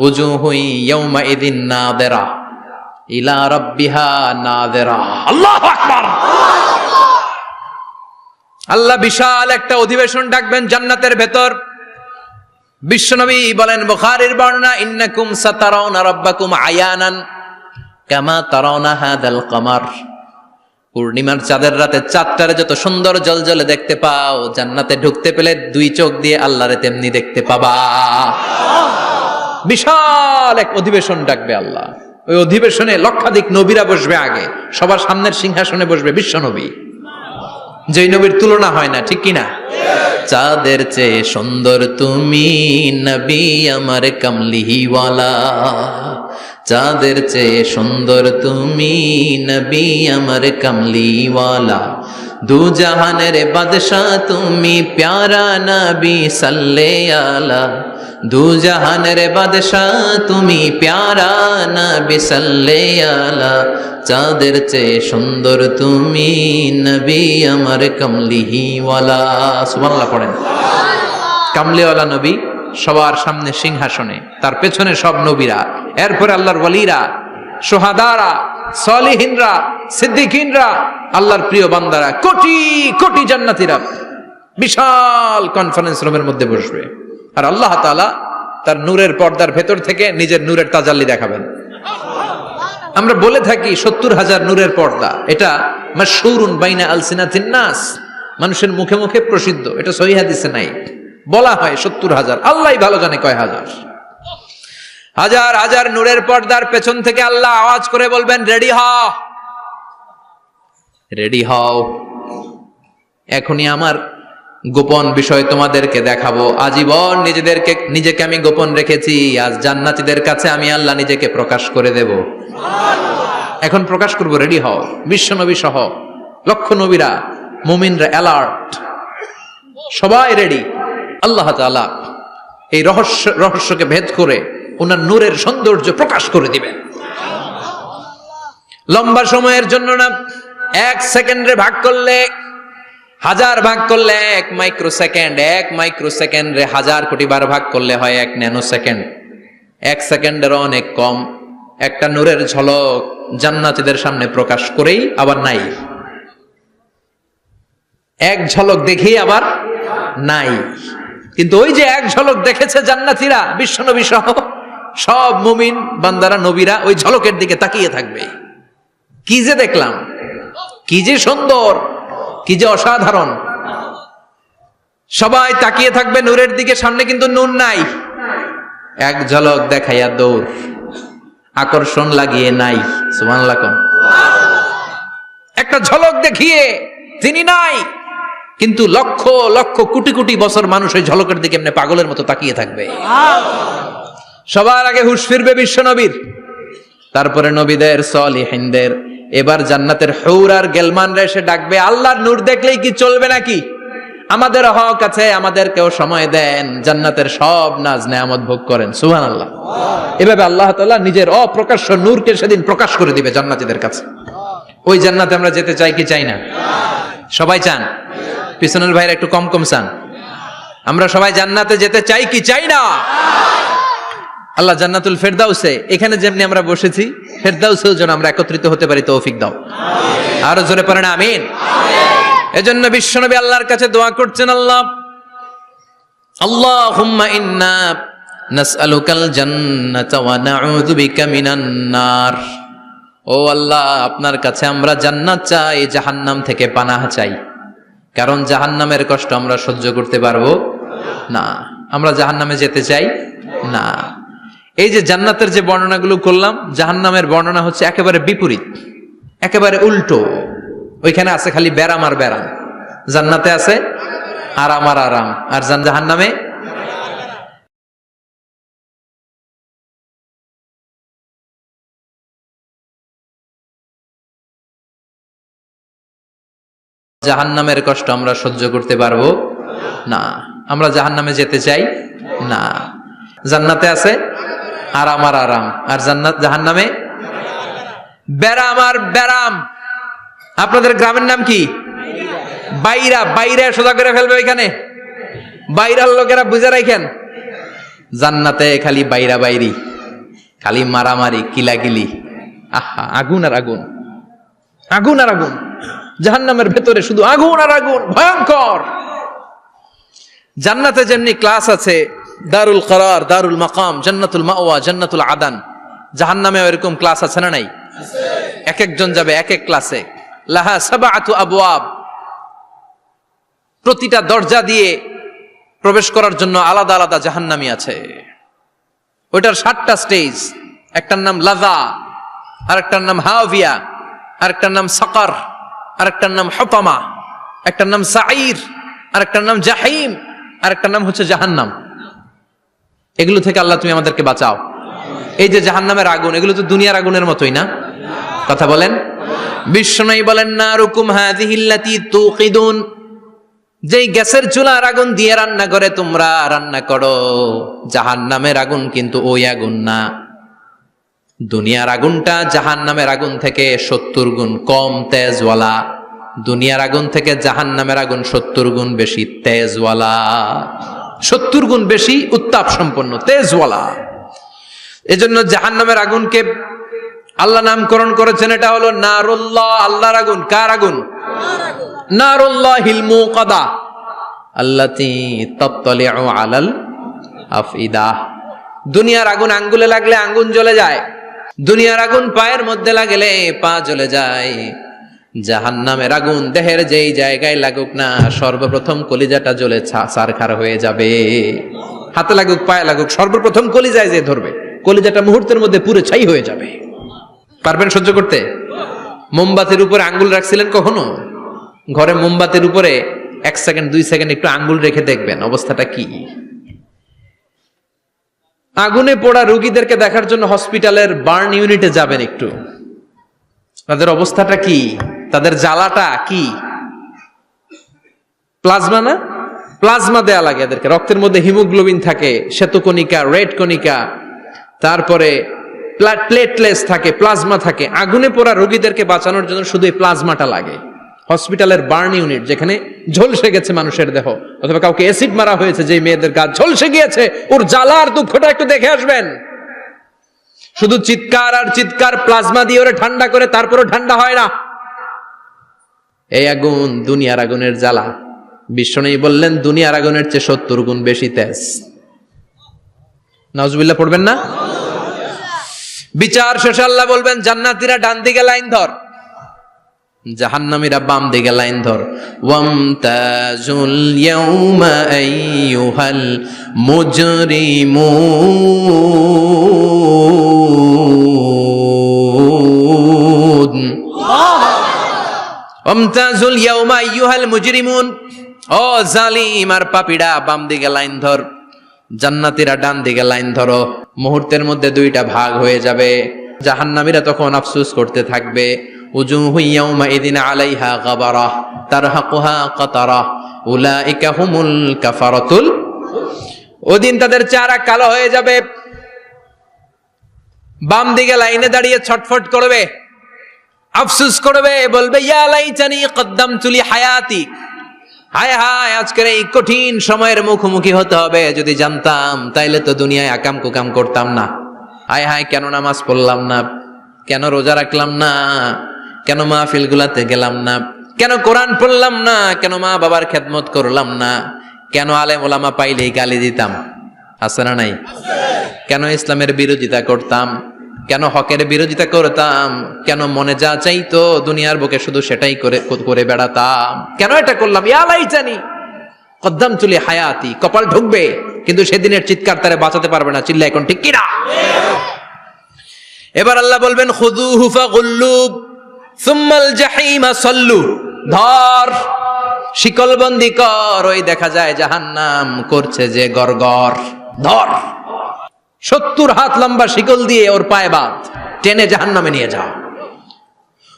উজুহুই ইয়াউমা ইদিন নাযিরা ইলা রাব্বিহা নাযিরা। আল্লাহু আকবার। আল্লাহ বিশাল একটা অধিবেশন ডাকবেন জান্নাতের ভেতর। বিশ্বনবী বলেন বুখারীর বর্ণনা, ইন্নাকুম সাতারাউনা রাব্বাকুম আয়ানান কামা তারাউনা হাদাল কমার। পূর্ণিমার চাঁদের রাতে চাঁদটারে যত সুন্দর জলজলে দেখতে পাও, জান্নাতে ঢুকতে পেলে দুই চোখ দিয়ে আল্লাহরে তেমনি দেখতে পাবা। বিশাল এক অধিবেশন ডাকবে আল্লাহ। ওই অধিবেশনে লক্ষাধিক নবীরা বসবে। আগে সবার সামনের সিংহাসনে বসবে বিশ্বনবী, যেই নবীর তুলনা হয় না, ঠিক কিনা? চাঁদের চেয়ে সুন্দর তুমি নবী আমার কামলিওয়ালা, চাঁদের চেয়ে সুন্দর তুমি নবী আমার কামলিওয়ালা, দু জাহানের বাদশাহ তুমি প্যারা নবী সাল্লে আলা, দু জাহানের বাদশাহ তুমি প্যারা নবী সাল্লে আলা, চাঁদের চেয়ে সুন্দর তুমি নবী আমার কামলিওয়ালা। সুবহানাল্লাহ পড়েন। কামলিওয়ালা নবী সবার সামনে সিংহাসনে, তার পেছনে সব নবীরা, এরপরে আল্লাহর ওয়ালিরা, সোহাদারা, সলিহিনরা, সিদ্দিকিনরা, আল্লাহর প্রিয় বান্দারা, কোটি কোটি জান্নাতীরা বিশাল কনফারেন্স রুমের মধ্যে বসবে। আর আল্লাহ তাআলা তার নূরের পর্দার ভেতর থেকে নিজের নূরের তাজাল্লি দেখাবেন। আমরা বলে থাকি 70,000 নূরের পর্দা, এটা মাশহুরুন বাইনা আলসিনাতিন নাস, মানুষের মুখে মুখে প্রসিদ্ধ। এটা সহিহ হাদিসে নাই, বলা হয় 70,000, আল্লাহই ভালো জানে কয় হাজার। হাজার হাজার নূরের পর্দার পেছন থেকে আল্লাহ আওয়াজ করে বলবেন রেডি হও, রেডি হও, এখনই আমার গোপন বিষয় তোমাদেরকে দেখাবো। আজীবন নিজেকে আমি গোপন রেখেছি, আজ জান্নাতীদের কাছে আমি আল্লাহ নিজেকে প্রকাশ করে দেব। এখন প্রকাশ করব, রেডি হও। বিশ্ব নবী সহ লক্ষ নবীরা, মুমিনরা অ্যালার্ট, সবাই রেডি। আল্লাহ তাআলা এই রহস্যকে ভেদ করে ওনার নূরের সৌন্দর্য প্রকাশ করে দিবেন। লম্বা সময়ের জন্য না, 1 সেকেন্ডে ভাগ করলে, 1000 ভাগ করলে 1 মাইক্রোসেকেন্ড, 1 মাইক্রোসেকেন্ডে 1000 কোটি বার ভাগ করলে হয় 1 ন্যানো সেকেন্ড। 1 সেকেন্ডের অনেক কম একটা নূরের ঝলক জান্নাতীদের সামনে প্রকাশ করেই আবার নাই। এক ঝলক দেখেই আবার নাই। কিন্তু ওই যে এক ঝলক দেখেছে জান্নাতীরা, বিশ্বনবী সহ সব মুমিন বান্দারা, নবীরা ওই ঝলকের দিকে তাকিয়ে থাকবে। কি যে দেখলাম, কি যে সুন্দর, কি যে অসাধারণ। সবাই তাকিয়ে থাকবে নূরের দিকে, সামনে কিন্তু নূর নাই। এক ঝলক দেখাইয়া দৌড়, আকর্ষণ লাগিয়ে নাই। সুবহানাল্লাহ। একটা ঝলক দেখিয়ে তিনি নাই, কিন্তু লক্ষ লক্ষ কোটি কোটি বছর মানুষ ওই ঝলকের দিকে এমনি পাগলের মতো তাকিয়ে থাকবে। সবার আগে হুঁশ ফিরবে বিশ্ব নবীর, তারপরে নবীদের, সলিহিনদের। এবার জান্নাতের হুর আর গেলমানরা এসে ডাকবে, আল্লাহর নূর দেখলেই কি চলবে নাকি? আমাদের হক আছে, আমাদেরকেও সময় দেন, জান্নাতের সব নাজ নেয়ামত ভোগ করেন। সুবহানাল্লাহ। এভাবে আল্লাহ তাআলা নিজের অপ্রকাশ্য নূরকে সেদিন প্রকাশ করে দিবে জান্নাতীদের কাছে। ওই জান্নাতে আমরা যেতে চাই কি চাই না? সবাই চান? পিছনের ভাইরা একটু কম কম চান। আমরা সবাই জান্নাতে যেতে চাই কি চাই না? আল্লাহ জান্নাতুল ফেরদাউসে, এখানে যেমনি আমরা বসেছি, ফেরদাউসেও যেন আমরা একত্রিত হতে পারি, তৌফিক দাও। আরো জোরে পড়েন আমিন। এজন্য বিশ্বনবী আল্লাহর কাছে দোয়া করছেন, আল্লাহ আল্লাহুম্মা ইন্না নাসআলুকাল জান্নাতা ওয়া নাউযু বিকা মিনান নার। ও আল্লাহ, আপনার কাছে আমরা জান্নাত চাই, জাহান্নাম থেকে পানাহ চাই। কারণ জাহান্নামের কষ্ট আমরা সহ্য করতে পারবো না। আমরা জাহান্নামে যেতে চাই না। এই যে জান্নাতের যে বর্ণনাগুলো করলাম, জাহান্নামের বর্ণনা হচ্ছে একেবারে বিপরীত, একেবারে উল্টো। ওইখানে আছে খালি ব্যারাম আর ব্যারাম, জান্নাতে আছে আরাম আর আরাম। আর জাহান্নামে জাহান্নামের কষ্ট আমরা সহ্য করতে পারবো না। আমরা জাহান্নামে যেতে চাই না। জান্নাতে আছে আরাম আর আরাম, আর জাহান্নামে ব্যারাম আর ব্যারাম। আপনাদের গ্রামের নাম কি? বাইরা। বাইরা সোজা করে ফেলবে ওইখানে, বাইরার লোকেরা বুঝে রাখেন। জান্নাতে খালি বাইরা বাইরি, খালি মারামারি, কিলাকিলি। আহা, আগুন আর আগুন, আগুন আর আগুন। জাহান্নামের ভেতরে শুধু আগুন আর আগুন, ভয়ঙ্কর। জান্নাতে যেমনি ক্লাস আছে, দারুল করার, দারুল মাকাম, জান্নাতুল মাওয়া, জান্নাতুল আদান, জাহান্নামে এরকম ক্লাস আছে না নাই? এক একজন যাবে এক এক ক্লাসে। লাহা সাবআতু আবওয়াব, প্রতিটা দরজা দিয়ে প্রবেশ করার জন্য আলাদা আলাদা জাহান্নামী আছে। ওইটার 7টা স্টেজ। একটার নাম লাযা, আরেকটার নাম হাওয়িয়া, আরেকটার নাম সাকার, আরেকটার নাম হুতামা, একটার নাম সাঈর, আরেকটার নাম জাহিম, আরেকটার নাম হচ্ছে জাহান্নাম। এগুলো থেকে আল্লাহ তুমি আমাদেরকে বাঁচাও। এই যে জাহান্নামের আগুন, এগুলো তো দুনিয়ার আগুনের মতোই না? কথা বলেন। বিশ্বনবী বলেন, নারুকুম হাযিহিল্লাতী তুকিদুন, যেই গ্যাসের চুলার আগুন দিয়ে রান্না করে তোমরা রান্না করো, জাহান্নামের আগুন কিন্তু ওই আগুন না। দুনিয়ার আগুনটা জাহান্নামের আগুন থেকে 70 গুণ কম তেজওয়ালা। দুনিয়ার আগুন থেকে জাহান্নামের আগুন 70 গুণ বেশি তেজওয়ালা, 70 গুণ বেশি উত্তাপ সম্পন্ন, তেজওয়ালা। এজন্য জাহান্নামের আগুনকে আল্লাহ নামকরণ করেছেন, এটা হলো নারুল্লাহ, আল্লাহর আগুন। কার আগুন? নারুল্লাহিল মুকাদা আল্লাতী তাত্তালিউ আলাল আফইদা। দুনিয়ার আগুন আঙ্গুলে লাগলে আঙ্গুল জ্বলে যায়, দুনিয়ার আগুন পায়ের মধ্যে লাগলে পা জ্বলে যায়। জাহান্নামের আগুন দেহের যেই জায়গায় লাগুক না, সর্বপ্রথম কলিজাটা জ্বলে ছারখার হয়ে যাবে। হাতে লাগুক, পায়ে লাগুক, সর্বপ্রথম কলিজায় যে ধরবে, কলিজাটা মুহূর্তের মধ্যে পুরো ছাই হয়ে যাবে। পারবেন সহ্য করতে? মোমবাতির উপরে আঙ্গুল রাখছিলেন কখনো? ঘরে মোমবাতির উপরে 1 সেকেন্ড 2 সেকেন্ড একটু আঙ্গুল রেখে দেখবেন অবস্থাটা কি। আগুনে পোড়া রোগীদেরকে দেখার জন্য হসপিটালের বার্ন ইউনিটে যাবেন, একটু তাদের অবস্থাটা কি, তাদের জ্বালাটা কি। প্লাজমা না, প্লাজমা দেয়া লাগে এদেরকে, রক্তের মধ্যে হিমোগ্লোবিন থাকে, শ্বেতকণিকা, রেড কণিকা, তারপরে প্লেটলেস থাকে, প্লাজমা থাকে। আগুনে পোড়া রোগীদেরকে বাঁচানোর জন্য শুধু এই প্লাজমাটা লাগে। হসপিটালের বার্ন ইউনিট, যেখানে ঝলসে গেছে মানুষের দেহ, অথবা কাউকে অ্যাসিড মারা হয়েছে, যে মেয়েদের গা ঝলসে গিয়েছে, ওর জ্বালার দুঃখটা একটু দেখে আসবেন। শুধু চিৎকার আর চিৎকার, প্লাজমা দিয়ে ওরে ঠান্ডা করে, তারপরও ঠান্ডা হয় না। এই আগুন দুনিয়ার আগুনের জ্বালা। বিশ্বনবী বললেন দুনিয়ার আগুনের চেয়ে 70 গুণ বেশি তেজ। নাউজুবিল্লাহ পড়বেন না? বিচার শেষে আল্লাহ বলবেন জান্নাতীরা ডান দিকে লাইন ধর, জাহান্নামীরা বাম দিকে লাইন ধর। ওয়ামতাজুল ইয়াউমা আইয়ুহাল মুজরিমুন, ওয়ামতাজুল ইয়াউমা আইয়ুহাল মুজরিমুন, ও জালিম আর পাপীরা বাম দিকে লাইন ধর, জান্নাতীরা ডান দিকে লাইন ধরো। মুহূর্তের মধ্যে দুইটা ভাগ হয়ে যাবে। জাহান্নামীরা তখন আফসোস করতে থাকবে, উজুহু ইয়াউমা ইদিন আলাইহা গাবারা তারহাকুহা কাতারা উলাইকা হুমুল কাফারাতুল। ওদিন তাদের চেহারা কালো হয়ে যাবে। বাম দিকে লাইনে দাঁড়িয়ে ছটফট করবে, আফসোস করবে, বলবে ইয়া লাইতানি কদ্দামতু লি হায়াতি, হায় হায় আজকের এই কঠিন সময়ের মুখোমুখি হতে হবে, যদি জানতাম তাইলে তো দুনিয়ায় আকাম কুকাম করতাম না। হায় হায় কেন নামাজ পড়লাম না, কেন রোজা রাখলাম না, কেন মাহফিলগুলাতে গেলাম না, কেন কোরআন পড়লাম না, কেন মা বাবার খেদমত করলাম না, কেন আলেম ওলামা পাইলেই গালি দিতাম, আছে না নাই? কেন ইসলামের বিরোধিতা করতাম, কেন হকের বিরোধিতা করতাম, কেন মনে যা চাইতো দুনিয়ার বুকে শুধু সেটাই করে বেড়াতাম, কেন এটা করলাম? ইয়া লাইতানি কদ্দামতু লি হায়াতি, কপাল ঢুকবে, কিন্তু সেদিনের চিৎকার তারে বাঁচাতে পারবে না। চিল্লা এখন ঠিক কিনা? এবার আল্লাহ বলবেন খুযুহু ফাগুল্লু সুম্মাল জাহিমা সাল্লু, ধর শিকলবন্দি কর। ওই দেখা যায় জাহান্নাম করছে যে গরগর, ধর 70 হাত লম্বা শিকল দিয়ে ওর পায়ে বাঁধ, টেনে জাহান্নামে নিয়ে যাও।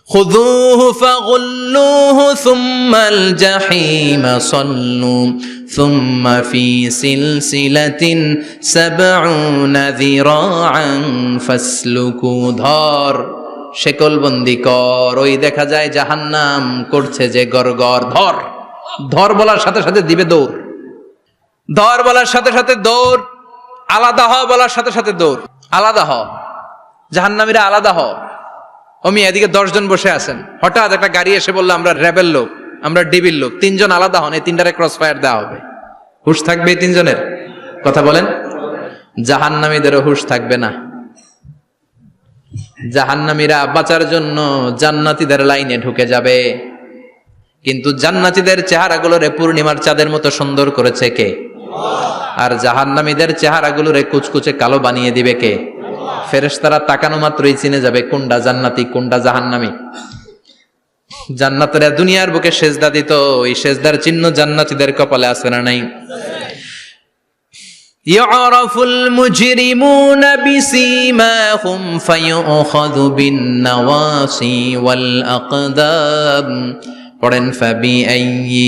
খুযুহু ফাগুল্লুহু সুম্মাল জাহিমা সাল্লু সুম্মা ফি সিলসিলাতিন ৭০ যিরাআন ফাসলুকু, ধর শিকলবন্দি কর। ওই দেখা যায় জাহান্নাম করছে যে গরগর, ধর। ধর বলার সাথে সাথে দিবে দৌড়, ধর বলার সাথে সাথে দৌড়, আলাদা হ বলার সাথে সাথে দৌড়। আলাদা হ, জাহান্নামীরা আলাদা হ। অমি এদিকে 10 জন বসে আছেন, হঠাৎ একটা গাড়ি এসে বললো আমরা র্যাবের লোক, আমরা ডিবির লোক, 3 জন আলাদা হন, এই 3টারে ক্রস ফায়ার দেওয়া হবে। হুশ থাকবে এই 3 জনের? কথা বলেন। জাহান্নামীদেরও হুশ থাকবে না। জাহান্নামীরা বাঁচার জন্য জান্নাতীদের লাইনে ঢুকে যাবে, কিন্তু জান্নাতীদের চেহারাগুলোরে পূর্ণিমার চাঁদের মতো সুন্দর করেছে কে? আর জাহান্নামীদের চেহারাগুলোরে কুচকুচে কালো বানিয়ে দিবে কে? ফেরেশতারা তাকানো মাত্রই চিনে যাবে কোনটা জান্নাতি কোনটা জাহান্নামী। জান্নাতীরা দুনিয়ার বুকে সেজদা দিত, ওই সেজদার চিহ্ন জান্নাতীদের কপালে আছে না নাই? ইয়ারাফুল মুজরিমুনা বিসীমাহুম ফায়ুখাযু বিন-নাওয়াসি ওয়াল আকদাম। পড়েন ফাবিআইয়ি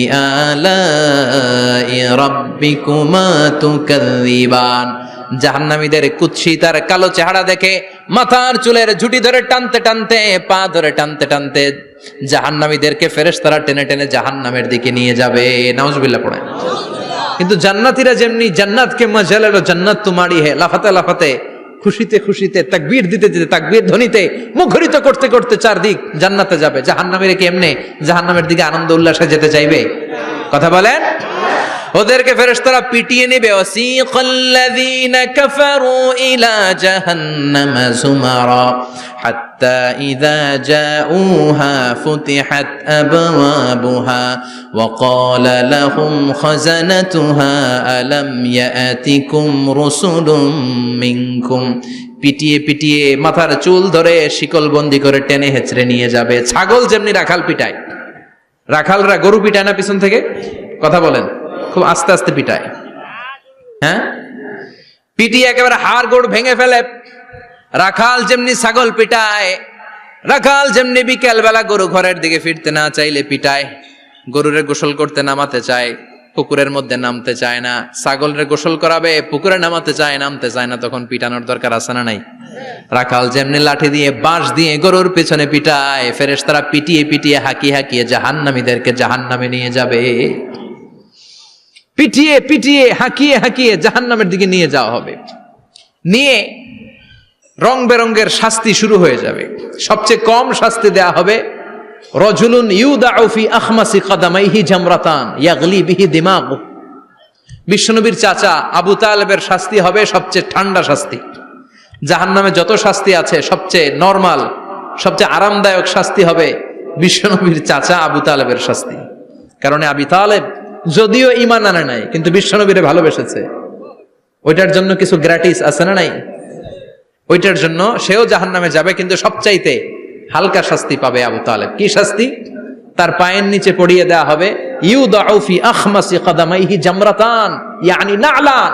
আলাই রাব্বিকুমা তুকাযযিবান। জাহান্নামীদের কুৎসিত আর কালো চেহারা দেখে মাথার চুলের ঝুঁটি ধরে টানতে টানতে, পা ধরে টানতে টানতে জাহান্নামীদেরকে ফেরেশতারা টেনে টেনে জাহান্নামের দিকে নিয়ে যাবে। নাউজুবিল্লাহ পড়েন। কিন্তু জান্নাতীরা যেমনি জান্নাতকে মজা লেলো, জান্নাত তোমারই হে, লাফাতে লাফাতে, খুশিতে খুশিতে, তাকবীর দিতে দিতে, তাকবীর ধ্বনিতে মুখরিত করতে করতে চারদিক জান্নাতে যাবে। জাহান্নামীরা কি এমনি জাহান্নামের দিকে আনন্দ উল্লাসে যেতে চাইবে? কথা বলেন। ওদেরকে ফেরেশতারা পিটিয়ে নেবে। ওয়াসিকাল্লাযীনা কাফারু ইলা জাহান্নামা যুমারা হাত্তা ইযা জাউহা ফুতিহাত আবওয়াবুহা ওয়া ক্বালা লাহুম খাযানাতুহা আলাম ইয়াতিকুম রাসূলুম মিনকুম। পিটিয়ে পিটিয়ে মাথার চুল ধরে শিকলবন্দি করে টেনে হেঁচড়ে নিয়ে যাবে। ছাগল যেমনি রাখাল পিটায়, রাখালরা গরু পিটায় না পিছন থেকে? কথা বলেন। খুব আস্তে আস্তে পিটায়, হ্যাঁ, পিটিয়ে একেবারে হাড় গোড় ভেঙে ফেলে। রাখাল যেমনি ছাগল পিটায়, রাখাল যেমনি বিকেল বেলা গরু ঘরের দিকে ফিরতে না চাইলে পিটায়, গরুরে গোসল করতে নামাতে চায়, পুকুরের মধ্যে নামতে চায় না, ছাগলের গোসল করাবে পুকুরে নামতে চায়, নামতে চায় না, তখন পিটানোর দরকার আছে না নাই? রাখাল যেমনি লাঠি দিয়ে বাঁশ দিয়ে গরুর পেছনে পিটায়, ফেরেশতারা পিটিয়ে পিটিয়ে হাঁকিয়ে হাঁকিয়ে জাহান্নামীদেরকে জাহান্নামে নিয়ে যাবে। পিটিয়ে পিটিয়ে হাঁকিয়ে হাঁকিয়ে জাহান্নামের দিকে নিয়ে যাওয়া হবে। নিয়ে রং বেরঙ্গের শাস্তি শুরু হয়ে যাবে। সবচেয়ে কম শাস্তি দেয়া হবে রজুলুন ইউদাউ ফি আখমাসি কদামাইহি জামরাতান ইয়াগলি বিহি দিমাগু। বিশ্বনবীর চাচা আবু তালেবের শাস্তি হবে সবচেয়ে ঠান্ডা শাস্তি। জাহান্নামে যত শাস্তি আছে সবচেয়ে নরমাল, সবচেয়ে আরামদায়ক শাস্তি হবে বিশ্বনবীর চাচা আবু তালেবের শাস্তি। কারণ আবু তালেব যদিও ঈমান আনে নাই, কিন্তু বিশ্বনবীরে ভালোবেসেছে। ওইটার জন্য কিছু গ্র্যাটিস আছে না নাই? ওইটার জন্য সেও জাহান্নামে যাবে, কিন্তু সবচাইতে হালকা শাস্তি পাবে আবু তালেব। কি শাস্তি? তার পায়ের নিচে পড়িয়ে দেয়া হবে ইউদাউ ফি আখমাসি কদামাইহি জামরাতান ইয়ানি নালান।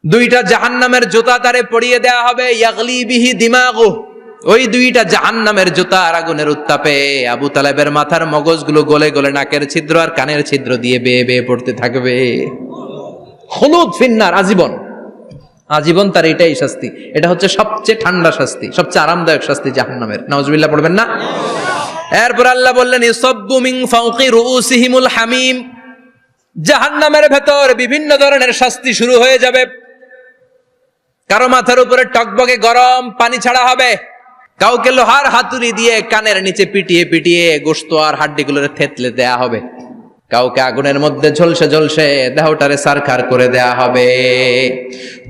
দুইটা জাহান্নামের জুতা তারে পড়িয়ে দেয়া হবে, ইয়াগলি বিহি দিমাগু। ওই দুইটা জাহান্নামের জুতার আগুনের উত্তাপে আবু তালেবের মাথার মগজগুলো গলে গলে নাকের ছিদ্র আর কানের ছিদ্র দিয়ে বেয়ে বেয়ে পড়তে থাকবে। খুলুদ ফিন্নার, আজীবন আজীবন তার এটাই শাস্তি। এটা হচ্ছে সবচেয়ে ঠান্ডা শাস্তি, সবচেয়ে আরামদায়ক শাস্তি জাহান্নামের। নাউজুবিল্লাহ পড়বেন না? এরপর আল্লাহ বললেন ইসাব্বু মিন ফাওকি রুউসিহিমুল হামিম। জাহান্নামের ভেতর বিভিন্ন ধরনের শাস্তি শুরু হয়ে যাবে। কারো মাথার উপরে টকবকে গরম পানি ছাড়া হবে, কাউকে লোহার হাতুড়ি দিয়ে কানের নিচে পিটিয়ে পিটিয়ে গোশত আর হাড্ডিগুলোরে থেতলে দেয়া হবে, কাউকে আগুনের মধ্যে ঝলসে ঝলসে দেহটারে সারখার করে দেয়া হবে।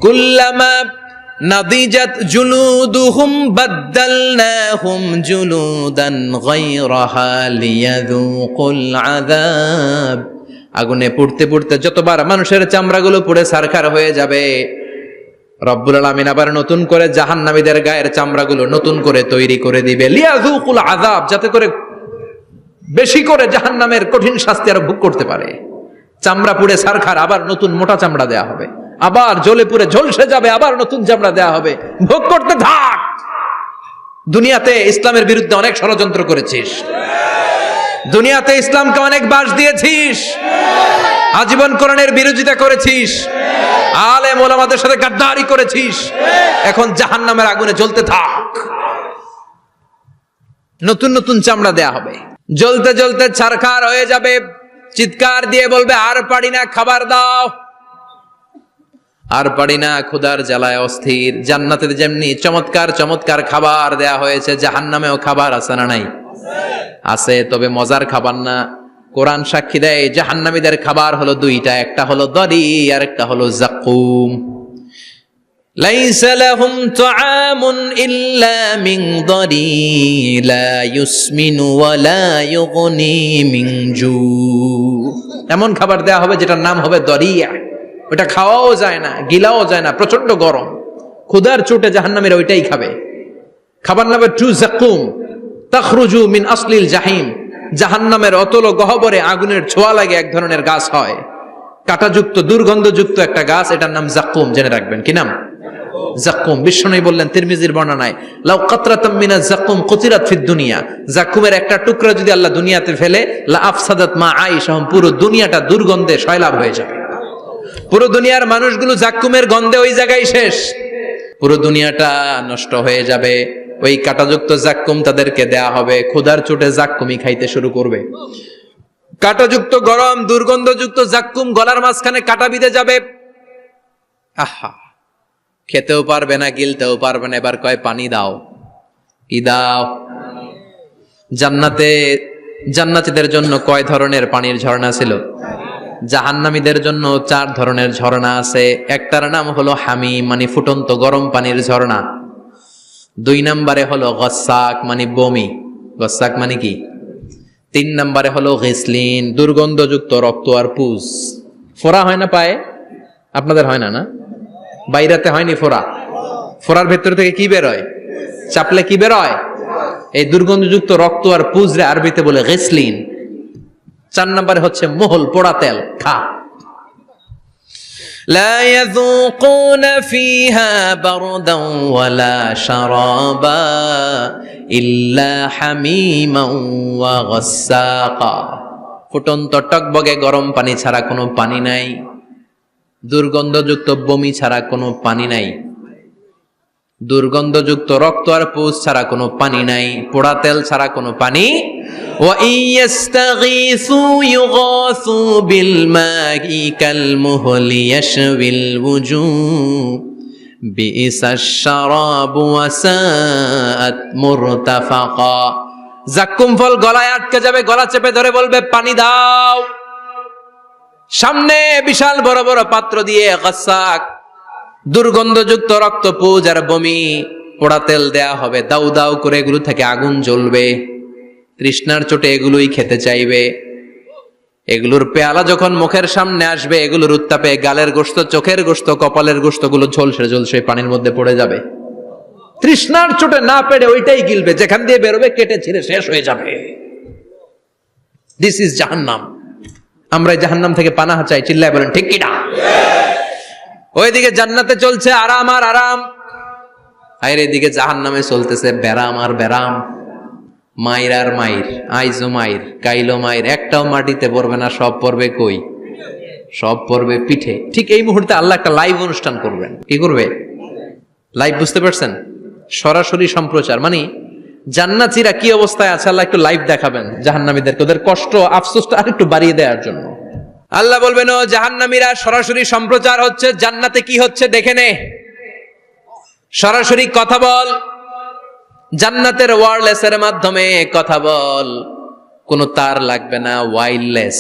কুল্লামা নাদিজাত জুলুদুহুম বাদদালনাহুম জুলুদান গায়রাহা লিয়াযুকুল আযাব। আগুনে পুড়তে পুড়তে যতবার মানুষের চামড়াগুলো পুড়ে সারখার হয়ে যাবে, রব্বুল আলামিন আবার নতুন করে জাহান্নামীদের গায়ের চামড়াগুলো নতুন করে তৈরি করে দিবে, লিয়াযুকুল আযাব, যাতে করে বেশি করে জাহান্নামের কঠিন শাস্তি আর ভোগ করতে পারে। চামড়া পুড়ে সারখার, আবার নতুন মোটা চামড়া দেয়া হবে, আবার জ্বলে পুড়ে ঝলসে যাবে, আবার নতুন চামড়া দেয়া হবে, ভোগ করতে থাক। দুনিয়াতে ইসলামের বিরুদ্ধে অনেক ষড়যন্ত্র করেছিস, দুনিয়াতে ইসলামকে অনেক বাস দিয়েছিস, আজীবন কোরআনের বিরোধিতা করেছিস, আলেম ওলামাদের সাথে গাদ্দারি করেছিস, এখন জাহান্নামের আগুনে জ্বলতে থাক। নতুন নতুন চামড়া দেয়া হবে, জ্বলতে জ্বলতে ছারখার হয়ে যাবে, চিৎকার দিয়ে বলবে আর পারি না, খাবার দাও। আর পারি না, ক্ষুধার জ্বালায় অস্থির। জান্নাতে যেমনি চমৎকার চমৎকার খাবার দেয়া হয়েছে, জাহান্নামেও খাবার আছে না নাই? আছে, তবে মজার খাবার না। কোরআন সাক্ষী দেয় জাহান্নামীদের খাবার হলো দুইটা, একটা হলো দরি আর একটা হলো যাকুম। লাইসা লাহুম তুআমুন ইল্লা মিন দরি লা ইউসমিনু ওয়া লা ইউগনি মিন জু। এমন খাবার দেয়া হবে যেটার নাম হবে দরিয়া। ওটা খাওয়াও যায় না, গিলাও যায় না, প্রচন্ড গরম, ক্ষুধার চোটে জাহান্নামীরা ওইটাই খাবে। খাবার নাম টু যাকুম তাখরুজু মিন আসলিল জাহিম। জাহান্নামের অতল গহ্বরে আগুনের ছোঁয়া লাগে এক ধরনের গাছ হয়, কাঁটাযুক্ত দুর্গন্ধযুক্ত একটা গাছ, এটার নাম যাকুম। জেনে রাখবেন, কি নাম? যাকুম। বিশ্বনবী বললেন তিরমিজির বর্ণনায়, লাউ কাতরাতাম মিনাজ যাকুম কুতিরাত ফিদ দুনিয়া। যাকুমের একটা টুকরা যদি আল্লাহ দুনিয়াতে ফেলে, লা আফসাদাত মা আইশাহুম, পুরো দুনিয়াটা দুর্গন্ধে সয়লাব হয়ে যাবে। পুরো দুনিয়ার মানুষগুলো যাকুমের গন্ধে ওই জায়গায় শেষ, পুরো দুনিয়াটা নষ্ট হয়ে যাবে। ওই কাঁটাযুক্ত যাকুম তাদেরকে দেয়া হবে, ক্ষুধার চোটে যাকুমই খাইতে শুরু করবে। কাঁটাযুক্ত গরম দুর্গন্ধযুক্ত যাকুম গলার মাঝখানে কাঁটা বিঁধে যাবে। আহা, খেতেও পারবে না, গিলতেও পারবে না। এবার কয় পানি দাও। কি দাও? জান্নাতীদের জন্য কয় ধরনের পানির ঝর্ণা ছিল? জাহান্নামীদের জন্য 4 ধরনের ঝর্ণা আছে। একটার নাম হলো হামিম, মানে ফুটন্ত গরম পানির ঝর্ণা। 2 নম্বরে হলো গসাক, মানে বমি। গসাক মানে কি? 3 নম্বরে হলো গিসলিন, দুর্গন্ধযুক্ত রক্ত আর পুজ। ফোড়া হয় না পায়ে? আপনাদের হয় না? না, বাইরাতে হয়নি ফোড়া? ফোড়ার ভেতর থেকে কি বেরোয়? চাপলে কি বেরোয়? এই দুর্গন্ধযুক্ত রক্ত আর পুজ রে আরবিতে বলে গিসলিন। 4 নম্বরে হচ্ছে মোহল, পোড়া তেল। খা। لا يذوقون فيها بردا ولا شرابا إلا حميما وغساقا। ফুটন্ত টকবগে গরম পানি ছাড়া কোনো পানি নাই, দুর্গন্ধযুক্ত বমি ছাড়া কোনো পানি নাই, দুর্গন্ধযুক্ত রক্ত আর পুষ ছাড়া কোনো পানি নাই, পোড়া তেল ছাড়া কোনো পানি। ওয়া ইয়াস্তাগীসু ইউগাসু বিল মাই কাল মুহলি ইয়াশবিল ওয়ুজুহ বিইসাশ শারাবু ওয়া সাআত মুরতাফাকা। জাক্কুম ফল গলায় আটকে যাবে, গলা চেপে ধরে বলবে পানি দাও। সামনে বিশাল বড় বড় পাত্র দিয়ে গাসাক দুর্গন্ধযুক্ত রক্ত পুজ আর বমি পোড়া তেল দেয়া হবে, দাউ দাউ করে এগুলো থেকে আগুন জ্বলবে, তৃষ্ণার চোটে এগুলোই খেতে চাইবে। এগুলোর পেয়ালা যখন মুখের সামনে আসবে, এগুলোর উত্তাপে গালের গোশত, চোখের গোশত, কপালের গোশত গুলো ঝলসে ঝলসে পানির মধ্যে পড়ে যাবে। তৃষ্ণার চোটে না পেরে ওইটাই গিলবে, যেখান দিয়ে বেরোবে কেটে ছিঁড়ে শেষ হয়ে যাবে। দিস ইজ জাহান্নাম। আমরা জাহান্নাম থেকে পানাহ চাই, চিল্লায় বলেন ঠিক কিনা? ওইদিকে জান্নাতে চলছে আরাম আর আরাম, আর এদিকে জাহান্নামে চলতেছে ব্যারাম আর ব্যারাম, মাইর আর মাইর, আইজো মাইর, কাইলো মাইর। একটাও মাটিতে পড়বে না, সব পড়বে কই? সব পড়বে পিঠে। ঠিক এই মুহূর্তে আল্লাহ একটা লাইভ অনুষ্ঠান করবেন। কি করবে? লাইভ, বুঝতে পারছেন? সরাসরি সম্প্রচার। মানে জান্নাতীরা কি অবস্থায় আছে আল্লাহ একটু লাইভ দেখাবেন জাহান্নামীদেরকে, ওদের কষ্ট আফসোসটা আর একটু বাড়িয়ে দেওয়ার জন্য। আল্লাহ বলবেন, ও জাহান্নামীরা, সরাসরি সম্প্রচার হচ্ছে, জান্নাতে কি হচ্ছে দেখে নে, সরাসরি কথা বল, জান্নাতের ওয়্যারলেসের মাধ্যমে কথা বল, কোনো তার লাগবে না, ওয়্যারলেস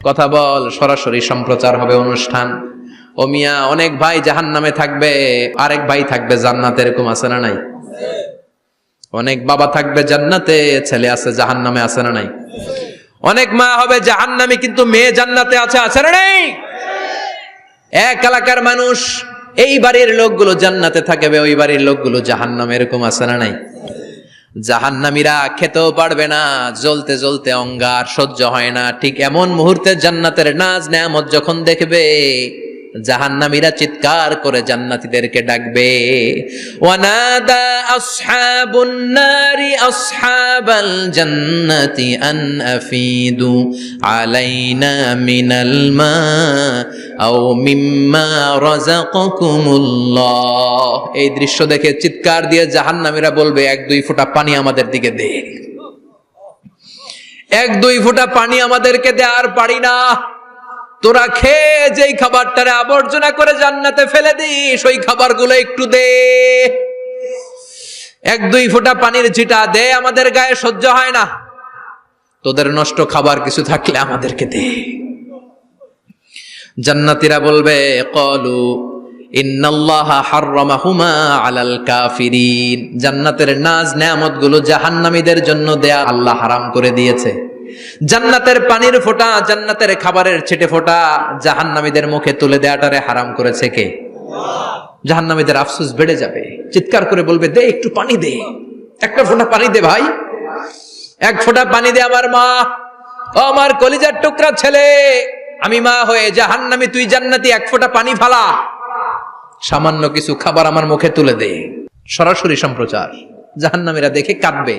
কথা বল, সরাসরি সম্প্রচার হবে অনুষ্ঠান। ও মিয়া, অনেক ভাই জাহান্নামে থাকবে, আরেক ভাই থাকবে জান্নাতে, এরকম আছে না নাই? অনেক বাবা থাকবে জান্নাতে, ছেলে আছে জাহান্নামে, আছে না নাই? অনেক মা হবে জাহান্নামী কিন্তু মেয়ে জান্নাতে আছে, আছে না নাই? এক এলাকার মানুষ, এই বাড়ির লোকগুলো জান্নাতে থাকবে, ওই বাড়ির লোকগুলো জাহান্নামে, এরকম আছে না নাই? জাহান্নামীরা খেতেও পারবে না, জ্বলতে জ্বলতে অঙ্গার সহ্য হয় না। ঠিক এমন মুহূর্তে জান্নাতের নাজ নেয়ামত যখন দেখবে, জাহান্নামীরা চিৎকার করে জান্নাতীদেরকে ডাকবে, ওয়ানাদা আসহাবুন নারি আসহাবাল জান্নাতি আন আফিদু আলাইনা মিনাল মা আও মিম্মা রাযাকাকুমুল্লাহ। এই দৃশ্য দেখে চিৎকার দিয়ে জাহান্নামীরা বলবে, এক দুই ফোঁটা পানি আমাদের দিকে দে, এক দুই ফোঁটা পানি আমাদেরকে দে, আর পারি না। তোরা খেয়ে যেই খাবারটারে আবর্জনা করে জান্নাতে ফেলে দিস, ওই খাবারগুলো একটু দে, এক দুই ফোঁটা পানির ছিটা দে, আমাদের গায়ে সহ্য হয় না। তোদের নষ্ট খাবার কিছু থাকলে আমাদেরকে দে। জান্নাতীরা বলবে, ক্বালু ইন্নাল্লাহা হাররামাহুমা আলাল কাফিরিন। জান্নাতের নাজ নেয়ামত গুলো জাহান্নামীদের জন্য দেয়া আল্লাহ হারাম করে দিয়েছে। জান্নাতের পানির ফোঁটা, জান্নাতের খাবারের ছিটে ফোঁটা জাহান্নামীদের মুখে তুলে দেয়াটারে হারাম করেছে কে? জাহান্নামীদের আফসোস বেড়ে যাবে, চিৎকার করে বলবে, দে একটু পানি দে, একটা ফোঁটা পানি দে ভাই, এক ফোঁটা পানি দে আমার মা, ও আমার কলিজার টুকরা ছেলে, আমি মা হয়ে জাহান্নামী, তুই জান্নাতি, এক ফোঁটা পানি ফালা, সামান্য কিছু খাবার আমার মুখে তুলে দে। সরাসরি সম্প্রচার, জাহান্নামীরা দেখে কাঁদবে।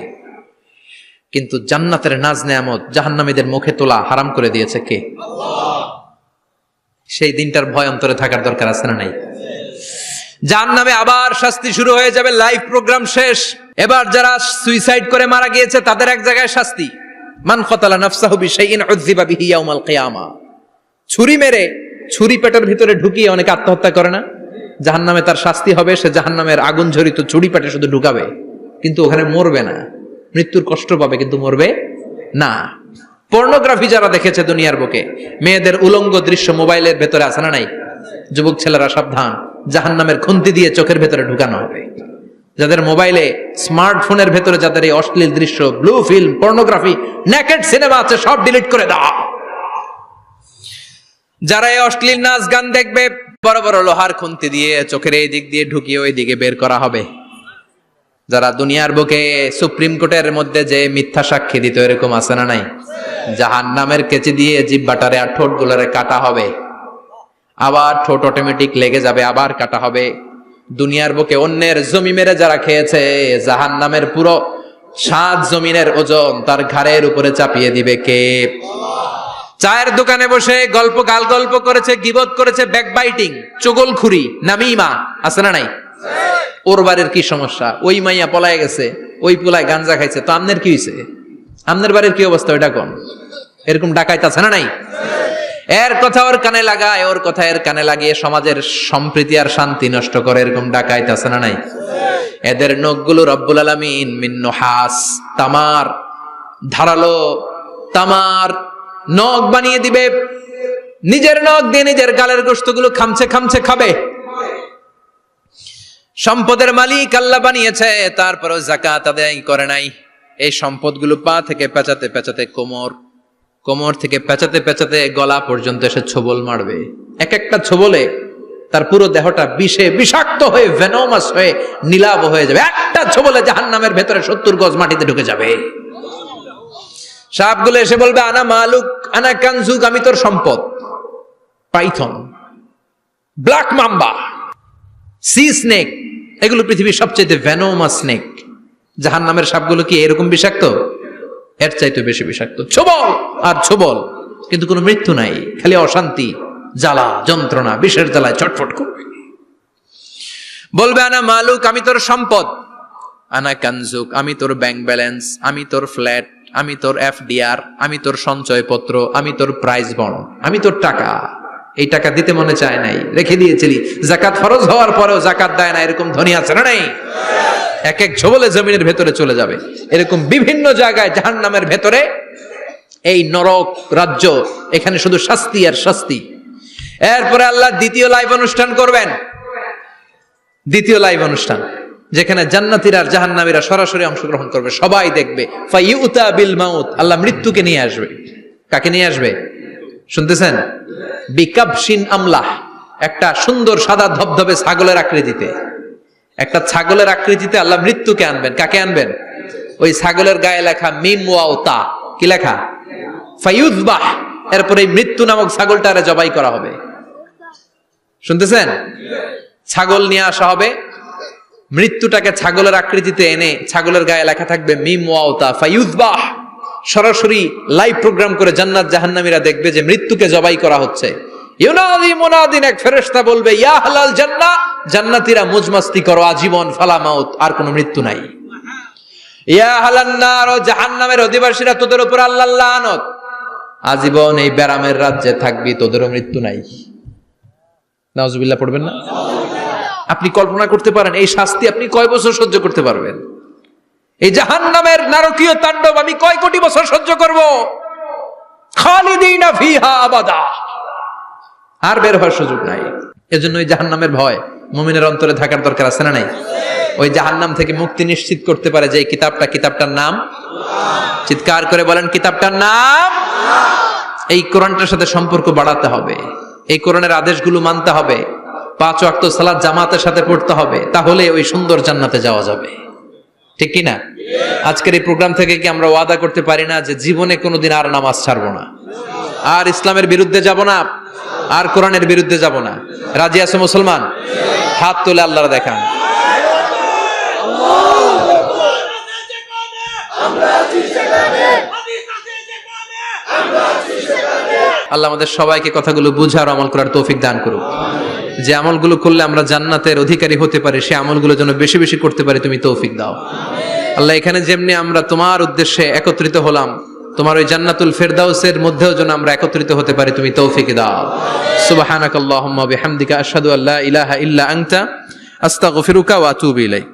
কিন্তু জান্নাতের নাজ নেয়ামত জাহান্নামীদের মুখে তোলা হারাম করে দিয়েছে কে? সেই দিনটার ভয় অন্তরে থাকার দরকার আছে না নাই? জাহান্নামে আবার শাস্তি শুরু হয়ে যাবে, লাইভ প্রোগ্রাম শেষ। এবার যারা সুইসাইড করে মারা গিয়েছে তাদের এক জায়গায় শাস্তি। মান কতালা নাফসাহু বিশাইইন উযযিবা বিহি ইয়াউমাল কিয়ামা। ছুরি মেরে, ছুরি পেটের ভিতরে ঢুকিয়ে অনেকে আত্মহত্যা করে না? জাহান্নামে তার শাস্তি হবে, সে জাহান্নামের আগুন ঝরিত ছুরি পেটে শুধু ঢুকাবে, কিন্তু ওখানে মরবে না, মৃত্যুর কষ্ট পাবে কিন্তু মরবে না। পর্নোগ্রাফি যারা দেখেছে দুনিয়ার বুকে, মেয়েদের উলঙ্গ দৃশ্য মোবাইলের ভেতরে আছে না নাই? যুবক ছেলেরা সাবধান, জাহান্নামের খুন্তি দিয়ে চোখের ভেতরে ঢুকানো হবে। যাদের মোবাইলে, স্মার্টফোনের ভেতরে যাদের এই অশ্লীল দৃশ্য, blue film, pornography, naked cinema আছে, সব ডিলিট করে দাও। যারা এই অশ্লীল নাচ গান দেখবে, বড় বড় লোহার খুন্তি দিয়ে চোখের এই দিক দিয়ে ঢুকিয়ে ওই দিকে বের করা হবে। যারা দুনিয়ার বুকে সুপ্রিম কোর্টের মধ্যে যে মিথ্যা সাক্ষী দিত, এরকম আছে না নাই? জাহান্নামের কেচি দিয়ে জিহ্বাটারে আর ঠোঁট গুলারে কাটা হবে, আবার ঠোঁট অটোমেটিক লেগে যাবে, আবার কাটা হবে। দুনিয়ার বুকে অন্যের জমি মেরে যারা খেয়েছে, জাহান্নামের পুরো 7 জমিনের ওজন তার ঘাড়ের উপরে চাপিয়ে দিবে কে? চায়ের দোকানে বসে গাল গল্প করেছে, গীবত করেছে, ব্যাকবাইটিং, চুগলখুরি, নামিমা, আছে না নাই? ওর বাড়ির কি সমস্যা, ওই মাইয়া পলায় গেছে, ওই পোলায় গাঞ্জা খাইছে, তো আমনের কি হয়েছে? আমনের বাড়ির কি অবস্থা ওইটা কোন? এরকম ডাকাইত আছে না নাই? এর কথা ওর কানে লাগায়, ওর কথা এর কানে লাগিয়ে সমাজের সম্প্রীতি আর শান্তি নষ্ট করে, এরকম ডাকাইত আছে না নাই? এদের নখগুলো রব্বুল আলামিন মিন নুহাস, তামার, ধারালো তামার নখ বানিয়ে দিবে। নিজের নখ দিয়ে নিজের গালের গোশতগুলো খামছে খামছে খাবে। সম্পদের মালিক আল্লাহ বানিয়েছে, তারপরও যাকাত আদায় করে নাই। এই সম্পদগুলো পা থেকে পেঁচাতে পেঁচাতে কোমর থেকে পেঁচাতে পেঁচাতে গলা পর্যন্ত এসে ছোবল মারবে। এক একটা ছোবলে তার পুরো দেহটা বিষে বিষাক্ত হয়ে, ভেনোমাস হয়ে, নীলাভ হয়ে যাবে। একটা ছোবলে জাহান্নামের ভেতরে 70 গজ মাটিতে ঢুকে যাবে। সাপগুলো এসে বলবে আনা মালুক, আনা কানজুক, আমি তোর সম্পদ। Python, black mamba, C snake, এগুলো পৃথিবীর সবচেয়ে ভেনোমাস স্নেক। জাহান্নামের সাপগুলো কি এরকম বিষাক্ত? এর চাইতে বেশি বিষাক্ত। ছোবল আর ছোবল, কিন্তু কোনো মৃত্যু নাই, খালি অশান্তি, জ্বালা, যন্ত্রণা, বিষের জ্বালায় ছটফট করবে। বলবে আনা মালুক, আমি তোর সম্পদ। আনা কানজুক, আমি তোর ব্যাংক ব্যালেন্স, আমি তোর ফ্ল্যাট, আমি তোর এফডিআর, আমি তোর সঞ্চয়পত্র, আমি তোর প্রাইজ বন্ড, আমি তোর টাকা। এই টাকা দিতে মনে চায় নাই, রেখে দিয়েছিলি। যাকাত ফরজ হওয়ার পরেও যাকাত দেয় না, এরকম ধনী আছে না নাই? এক এক ছোবলে জমিনের ভেতরে চলে যাবে। এরকম বিভিন্ন জায়গায় জাহান্নামের ভেতরে এই নরক রাজ্য, এখানে শুধু শাস্তি আর শাস্তি। এরপরে আল্লাহ দ্বিতীয় লাইভ অনুষ্ঠান করবেন। দ্বিতীয় লাইভ অনুষ্ঠান, যেখানে জান্নাতীরা আর জাহান্নামীরা সরাসরি অংশগ্রহণ করবে, সবাই দেখবে। ফাইউতা বিল মাউত, আল্লাহ মৃত্যুকে নিয়ে আসবে। কাকে নিয়ে আসবে শুনতেছেন? বিকাবশিন আমলাহ, একটা সুন্দর সাদা ধবধবে ছাগলের আকৃতিতে, একটা ছাগলের আকৃতিতে আল্লাহ মৃত্যুকে আনবেন। কাকে আনবেন? ওই ছাগলের গায়ে লেখা মিম ওয়াও তা, কি লেখা? ফায়ুযবাহ। এরপরে এই মৃত্যু নামক ছাগলটারে জবাই করা হবে। শুনতেছেন? ছাগল নিয়ে আসা হবে, মৃত্যুটাকে ছাগলের আকৃতিতে এনে ছাগলের গায়ে লেখা থাকবে মিম ওয়াও তা ফায়ুযবাহ। সরাসরি লাইভ প্রোগ্রাম করে জান্নাত জাহান্নামীরা দেখবে যে মৃত্যুকে জবাই করা হচ্ছে। ইউনাদি মুনাদিন, এক ফেরেশতা বলবে ইয়া আহলাল জান্নাহ, জান্নাতীরা মুজমাস্তি করো আজীবন, ফালা মাউত, আর কোনো মৃত্যু নাই। ইয়া আহলান নার, জাহান্নামের অধিবাসীরা, তোদের উপর আল্লাহর লানত, আজীবন এই ব্যারামের রাজ্যে থাকবি, তোদেরও মৃত্যু নাই। নাউজুবিল্লাহ পড়বেন না? আপনি কল্পনা করতে পারেন এই শাস্তি আপনি কয় বছর সহ্য করতে পারবেন? এই জাহান্নামের নারকীয় তাণ্ডব আমি কয় কোটি বছর সহ্য করব? খালিদিনা ফিহা আবাদা, আর বের হওয়ার সুযোগ নাই। এজন্য ওই জাহান্নামের ভয় মুমিনের অন্তরে থাকার দরকার আছে না নাই? ওই জাহান্নাম থেকে মুক্তি নিশ্চিত করতে পারে যে কিতাবটার নাম, চিৎকার করে বলেন কিতাবটার নাম। এই কোরআনটার সাথে সম্পর্ক বাড়াতে হবে, এই কোরআনের আদেশগুলো মানতে হবে, 5 ওয়াক্ত সালাত জামাতের সাথে পড়তে হবে, তাহলে ওই সুন্দর জান্নাতে যাওয়া যাবে। ঠিক কি না? আজকের এই প্রোগ্রাম থেকে কি আমরা ওয়াদা করতে পারি না যে জীবনে কোনোদিন আর নামাজ ছাড়বো না, আর ইসলামের বিরুদ্ধে যাব না, আর কোরআনের বিরুদ্ধে যাব না? রাজি আছে মুসলমান? হাত তুলে আল্লাহর দেখান। আল্লাহ আমাদের সবাইকে কথাগুলো বুঝার আমল করার তৌফিক দান করুক। যে আমলগুলো করলে আমরা জান্নাতের অধিকারী হতে পারি, সে আমলগুলো যেন বেশি বেশি করতে পারি, তুমি তৌফিক দাও আল্লাহ। এখানে যেমনি আমরা তোমার উদ্দেশ্যে একত্রিত হলাম, তোমার ওই জান্নাতুল ফেরদাউসের মধ্যেও যেন আমরা একত্রিত হতে পারি, তুমি তৌফিক দাও। সুবহানাকাল্লাহুম্মা বিহামদিকা আশহাদু আল্লা ইলাহা ইল্লা আনতা আস্তাগফিরুকা ওয়া আতুবু ইলাইক।